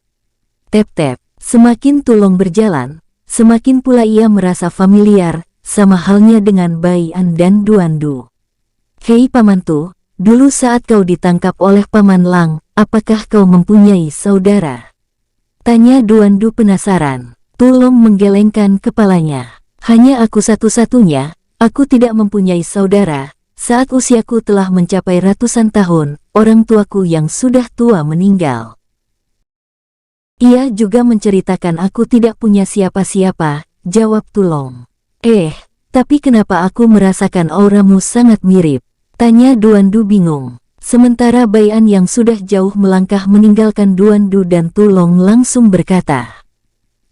[SPEAKER 1] Tep-tep, semakin Tulong berjalan, semakin pula ia merasa familiar, sama halnya dengan Baian dan Duandu. "Hei Paman Tu, dulu saat kau ditangkap oleh Paman Lang, apakah kau mempunyai saudara?" tanya Duandu penasaran. Tulong menggelengkan kepalanya. "Hanya aku satu-satunya, aku tidak mempunyai saudara. Saat usiaku telah mencapai ratusan tahun, orang tuaku yang sudah tua meninggal. Ia juga menceritakan aku tidak punya siapa-siapa," jawab Tulong. Tapi kenapa aku merasakan auramu sangat mirip?" tanya Duandu bingung. Sementara Baian yang sudah jauh melangkah meninggalkan Duandu dan Tulong langsung berkata,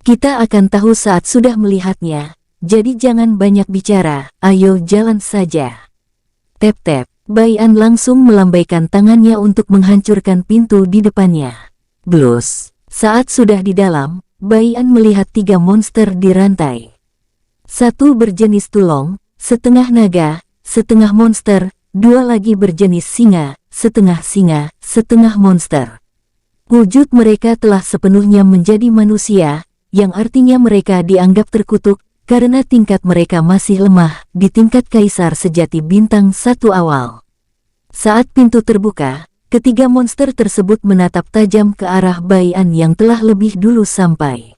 [SPEAKER 1] "Kita akan tahu saat sudah melihatnya, jadi jangan banyak bicara, ayo jalan saja." Tep-tep, Baian langsung melambaikan tangannya untuk menghancurkan pintu di depannya. Blus, saat sudah di dalam, Baian melihat 3 monster di rantai. Satu berjenis tulong, setengah naga, setengah monster, dua lagi berjenis singa, setengah monster. Wujud mereka telah sepenuhnya menjadi manusia, yang artinya mereka dianggap terkutuk, karena tingkat mereka masih lemah di tingkat kaisar sejati bintang 1 awal. Saat pintu terbuka, ketiga monster tersebut menatap tajam ke arah Bai An yang telah lebih dulu sampai.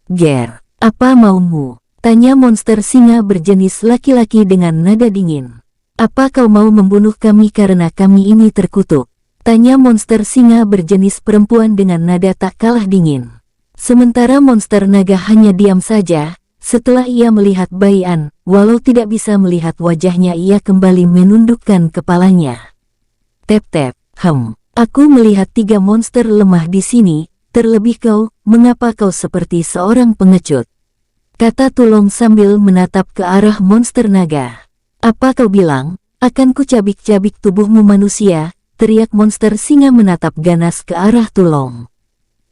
[SPEAKER 1] "Ger, apa maumu?" tanya monster singa berjenis laki-laki dengan nada dingin. "Apa kau mau membunuh kami karena kami ini terkutuk?" tanya monster singa berjenis perempuan dengan nada tak kalah dingin. Sementara monster naga hanya diam saja, setelah ia melihat Bai An, walau tidak bisa melihat wajahnya ia kembali menundukkan kepalanya. "Tep-tep, aku melihat 3 monster lemah di sini, terlebih kau, mengapa kau seperti seorang pengecut?" kata Tulong sambil menatap ke arah monster naga. "Apa kau bilang, akan ku cabik-cabik tubuhmu manusia?" teriak monster singa menatap ganas ke arah Tulong.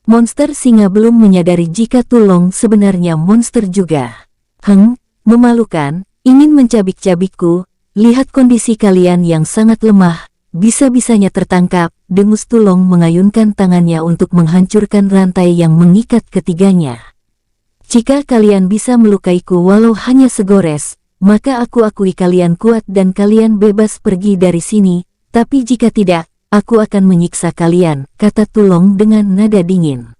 [SPEAKER 1] Monster singa belum menyadari jika Tulong sebenarnya monster juga. Memalukan, ingin mencabik-cabikku, lihat kondisi kalian yang sangat lemah, bisa-bisanya tertangkap, dengus Tulong mengayunkan tangannya untuk menghancurkan rantai yang mengikat ketiganya. "Jika kalian bisa melukaiku walau hanya segores, maka aku akui kalian kuat dan kalian bebas pergi dari sini, tapi jika tidak, aku akan menyiksa kalian," kata Tulong dengan nada dingin.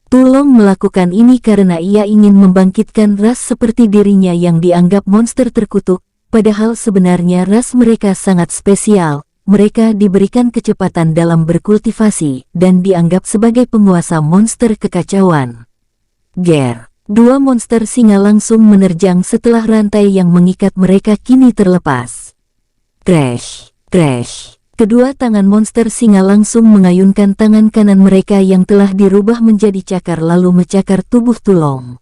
[SPEAKER 1] Tulong melakukan ini karena ia ingin membangkitkan ras seperti dirinya yang dianggap monster terkutuk, padahal sebenarnya ras mereka sangat spesial, mereka diberikan kecepatan dalam berkultivasi, dan dianggap sebagai penguasa monster kekacauan. "Ger!" Dua monster singa langsung menerjang setelah rantai yang mengikat mereka kini terlepas. Crash! Crash! Kedua tangan monster singa langsung mengayunkan tangan kanan mereka yang telah dirubah menjadi cakar lalu mencakar tubuh Tulong.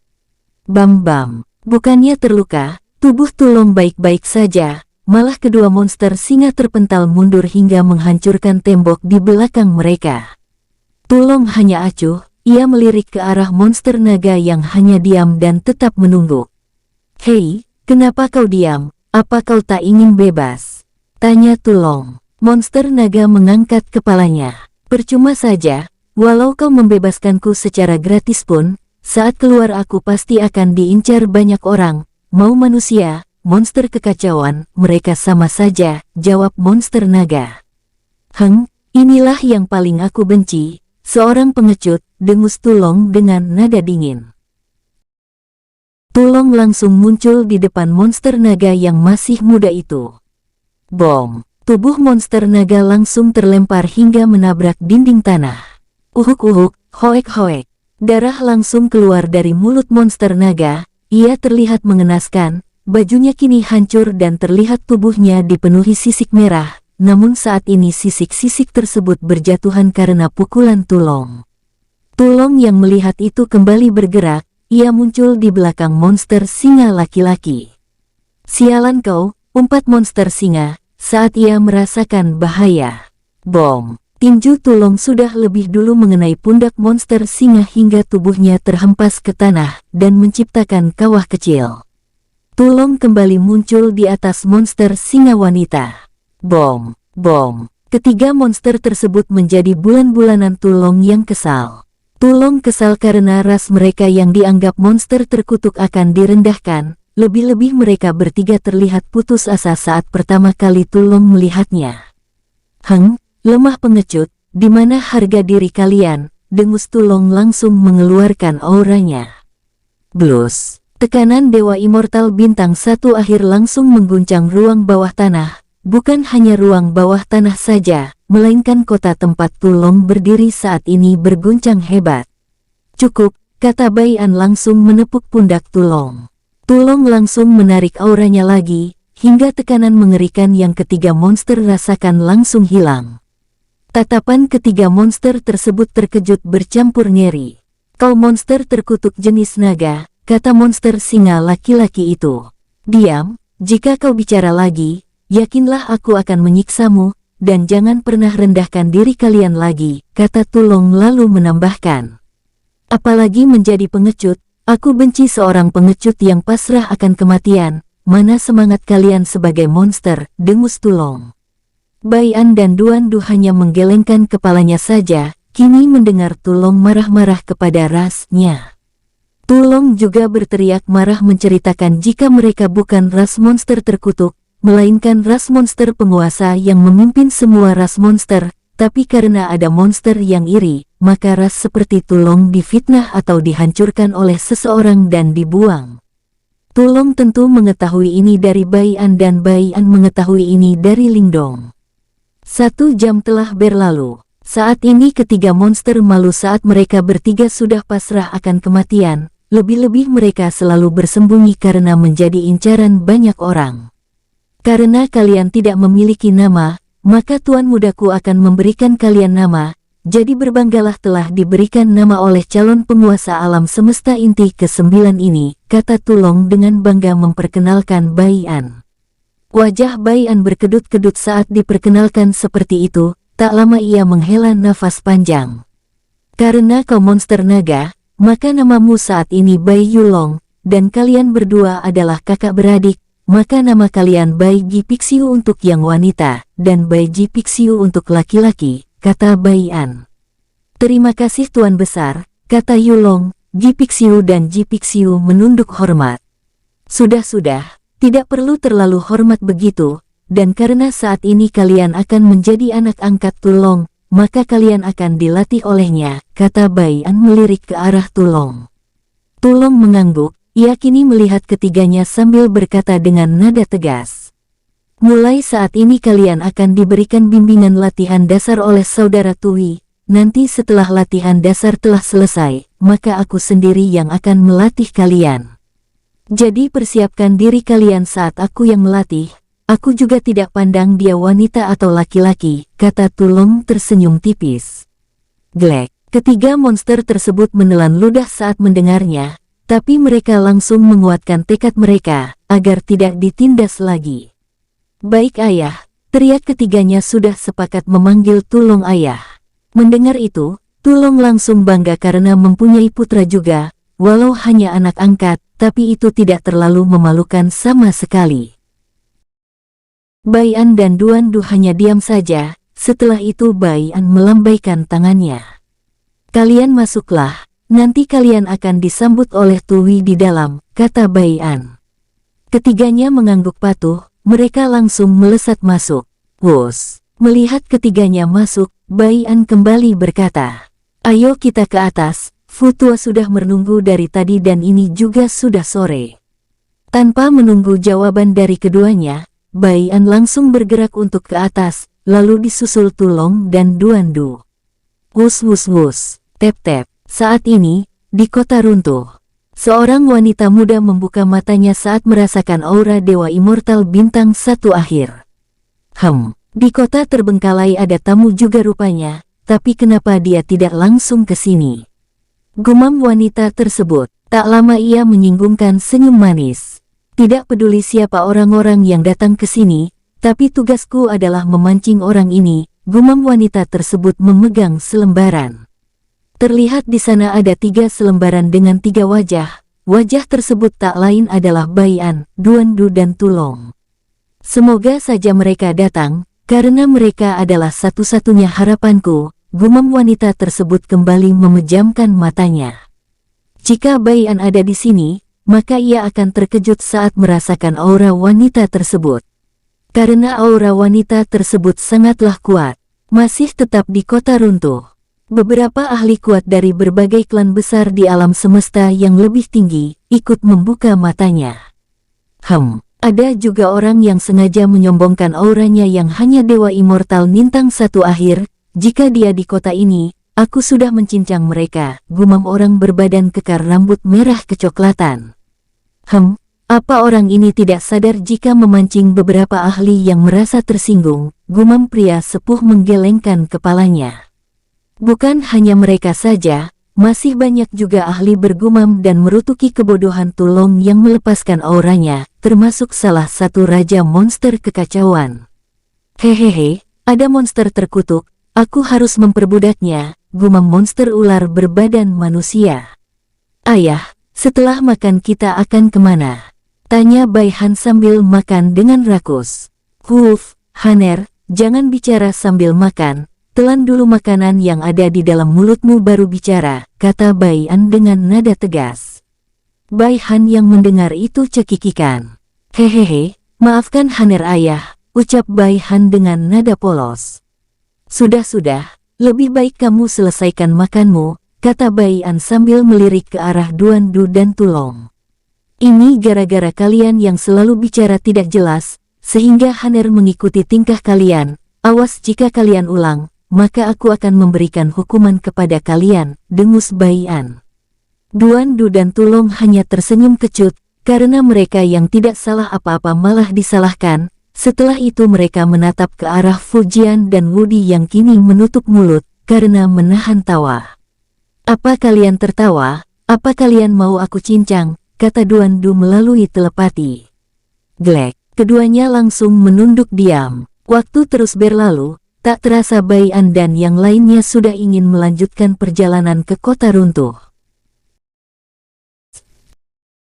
[SPEAKER 1] Bam-bam! Bukannya terluka, tubuh Tulong baik-baik saja, malah kedua monster singa terpental mundur hingga menghancurkan tembok di belakang mereka. Tulong hanya acuh. Ia melirik ke arah monster naga yang hanya diam dan tetap menunggu. "Hei, kenapa kau diam? Apa kau tak ingin bebas?" tanya Tulong. Monster naga mengangkat kepalanya. "Percuma saja, walau kau membebaskanku secara gratis pun, saat keluar aku pasti akan diincar banyak orang, mau manusia, monster kekacauan, mereka sama saja," jawab monster naga. Inilah yang paling aku benci, seorang pengecut," dengus Tulong dengan nada dingin. Tulong langsung muncul di depan monster naga yang masih muda itu. Bom! Tubuh monster naga langsung terlempar hingga menabrak dinding tanah. Uhuk-uhuk, hoek-hoek. Darah langsung keluar dari mulut monster naga, ia terlihat mengenaskan, bajunya kini hancur dan terlihat tubuhnya dipenuhi sisik merah, namun saat ini sisik-sisik tersebut berjatuhan karena pukulan Tulong. Tulong yang melihat itu kembali bergerak, ia muncul di belakang monster singa laki-laki. "Sialan kau," umpat monster singa, saat ia merasakan bahaya. Bom! Tinju Tulong sudah lebih dulu mengenai pundak monster singa hingga tubuhnya terhempas ke tanah dan menciptakan kawah kecil. Tulong kembali muncul di atas monster singa wanita. Bom! Bom! Ketiga monster tersebut menjadi bulan-bulanan Tulong yang kesal. Tulong kesal karena ras mereka yang dianggap monster terkutuk akan direndahkan, lebih-lebih mereka bertiga terlihat putus asa saat pertama kali Tulong melihatnya. Lemah pengecut, di mana harga diri kalian?" dengus Tulong langsung mengeluarkan auranya. Blus! Tekanan Dewa Immortal Bintang 1 akhir langsung mengguncang ruang bawah tanah, bukan hanya ruang bawah tanah saja, melainkan kota tempat Tulong berdiri saat ini berguncang hebat. "Cukup," kata Bai An langsung menepuk pundak Tulong. Tulong langsung menarik auranya lagi, hingga tekanan mengerikan yang ketiga monster rasakan langsung hilang. Tatapan ketiga monster tersebut terkejut bercampur ngeri. "Kau monster terkutuk jenis naga," kata monster singa laki-laki itu. "Diam, jika kau bicara lagi, yakinlah aku akan menyiksamu, dan jangan pernah rendahkan diri kalian lagi," kata Tulong lalu menambahkan. "Apalagi menjadi pengecut, aku benci seorang pengecut yang pasrah akan kematian, mana semangat kalian sebagai monster, dengus Tulong. Bai An dan Duan Du hanya menggelengkan kepalanya saja, kini mendengar Tulong marah-marah kepada rasnya. Tulong juga berteriak marah menceritakan jika mereka bukan ras monster terkutuk, melainkan ras monster penguasa yang memimpin semua ras monster, tapi karena ada monster yang iri, maka ras seperti Tulong difitnah atau dihancurkan oleh seseorang dan dibuang. Tulong tentu mengetahui ini dari Bai An dan Bai An mengetahui ini dari Lingdong. 1 jam telah berlalu. Saat ini ketiga monster malu saat mereka bertiga sudah pasrah akan kematian, lebih-lebih mereka selalu bersembunyi karena menjadi incaran banyak orang. Karena kalian tidak memiliki nama, maka Tuan Mudaku akan memberikan kalian nama, jadi berbanggalah telah diberikan nama oleh calon penguasa alam semesta inti ke-9 ini, kata Tulong dengan bangga memperkenalkan Bai An. Wajah Bai An berkedut-kedut saat diperkenalkan seperti itu, tak lama ia menghela nafas panjang. Karena kau monster naga, maka namamu saat ini Bai Yulong, dan kalian berdua adalah kakak beradik, maka nama kalian Bai Ji Pixiu untuk yang wanita, dan Bai Ji Pixiu untuk laki-laki, kata Bai An. Terima kasih Tuan Besar, kata Yulong. Ji Pixiu dan Ji Pixiu menunduk hormat. Sudah-sudah, tidak perlu terlalu hormat begitu, dan karena saat ini kalian akan menjadi anak angkat Tulong, maka kalian akan dilatih olehnya, kata Bai An melirik ke arah Tulong. Tulong mengangguk. Ia kini melihat ketiganya sambil berkata dengan nada tegas. Mulai saat ini kalian akan diberikan bimbingan latihan dasar oleh Saudara Tui. Nanti setelah latihan dasar telah selesai, maka aku sendiri yang akan melatih kalian. Jadi persiapkan diri kalian saat aku yang melatih. Aku juga tidak pandang dia wanita atau laki-laki, kata Tulong tersenyum tipis. Glek, ketiga monster tersebut menelan ludah saat mendengarnya. Tapi mereka langsung menguatkan tekad mereka, agar tidak ditindas lagi. Baik ayah, teriak ketiganya sudah sepakat memanggil Tulong ayah. Mendengar itu, Tulong langsung bangga karena mempunyai putra juga, walau hanya anak angkat, tapi itu tidak terlalu memalukan sama sekali. Bai An dan Duan Du hanya diam saja, setelah itu Bai An melambaikan tangannya. Kalian masuklah. Nanti kalian akan disambut oleh Tui di dalam, kata Bai An. Ketiganya mengangguk patuh, mereka langsung melesat masuk. Wus, melihat ketiganya masuk, Bai An kembali berkata, ayo kita ke atas, Futua sudah menunggu dari tadi dan ini juga sudah sore. Tanpa menunggu jawaban dari keduanya, Bai An langsung bergerak untuk ke atas, lalu disusul Tulong dan Duan Du. Wus wus wus, tep tep. Saat ini, di kota runtuh, seorang wanita muda membuka matanya saat merasakan aura Dewa Immortal bintang 1 akhir. Di kota terbengkalai ada tamu juga rupanya, tapi kenapa dia tidak langsung ke sini? Gumam wanita tersebut, tak lama ia menyinggungkan senyum manis. Tidak peduli siapa orang-orang yang datang ke sini, tapi tugasku adalah memancing orang ini, gumam wanita tersebut memegang selembaran. Terlihat di sana ada 3 selembaran dengan 3 wajah. Wajah tersebut tak lain adalah Bai An, Duan Du dan Tulong. Semoga saja mereka datang, karena mereka adalah satu-satunya harapanku, gumam wanita tersebut kembali memejamkan matanya. Jika Bai An ada di sini, maka ia akan terkejut saat merasakan aura wanita tersebut. Karena aura wanita tersebut sangatlah kuat, masih tetap di kota runtuh. Beberapa ahli kuat dari berbagai klan besar di alam semesta yang lebih tinggi, ikut membuka matanya. Ada juga orang yang sengaja menyombongkan auranya yang hanya Dewa Immortal Nintang 1 akhir, jika dia di kota ini, aku sudah mencincang mereka, gumam orang berbadan kekar rambut merah kecoklatan. Apa orang ini tidak sadar jika memancing beberapa ahli yang merasa tersinggung, gumam pria sepuh menggelengkan kepalanya. Bukan hanya mereka saja, masih banyak juga ahli bergumam dan merutuki kebodohan Tulong yang melepaskan auranya, termasuk salah satu raja monster kekacauan. Hehehe, ada monster terkutuk, aku harus memperbudaknya, gumam monster ular berbadan manusia. Ayah, setelah makan kita akan kemana? Tanya Bai Han sambil makan dengan rakus. Haner, jangan bicara sambil makan. Telan dulu makanan yang ada di dalam mulutmu baru bicara, kata Bai An dengan nada tegas. Bai Han yang mendengar itu cekikikan. Hehehe, maafkan Haner ayah, ucap Bai Han dengan nada polos. Sudah, lebih baik kamu selesaikan makanmu, kata Bai An sambil melirik ke arah Duan Du dan Tulong. Ini gara-gara kalian yang selalu bicara tidak jelas, sehingga Haner mengikuti tingkah kalian. Awas jika kalian ulang, maka aku akan memberikan hukuman kepada kalian, dengus Bai An. Duan Du dan Tulong hanya tersenyum kecut, karena mereka yang tidak salah apa-apa malah disalahkan. Setelah itu mereka menatap ke arah Fujian dan Wudi yang kini menutup mulut, karena menahan tawa. Apa kalian tertawa? Apa kalian mau aku cincang? Kata Duan Du melalui telepati. Glek, keduanya langsung menunduk diam. Waktu terus berlalu, tak terasa Bai An dan yang lainnya sudah ingin melanjutkan perjalanan ke kota runtuh.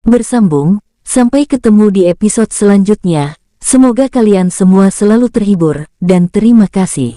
[SPEAKER 1] Bersambung, sampai ketemu di episode selanjutnya. Semoga kalian semua selalu terhibur, dan terima kasih.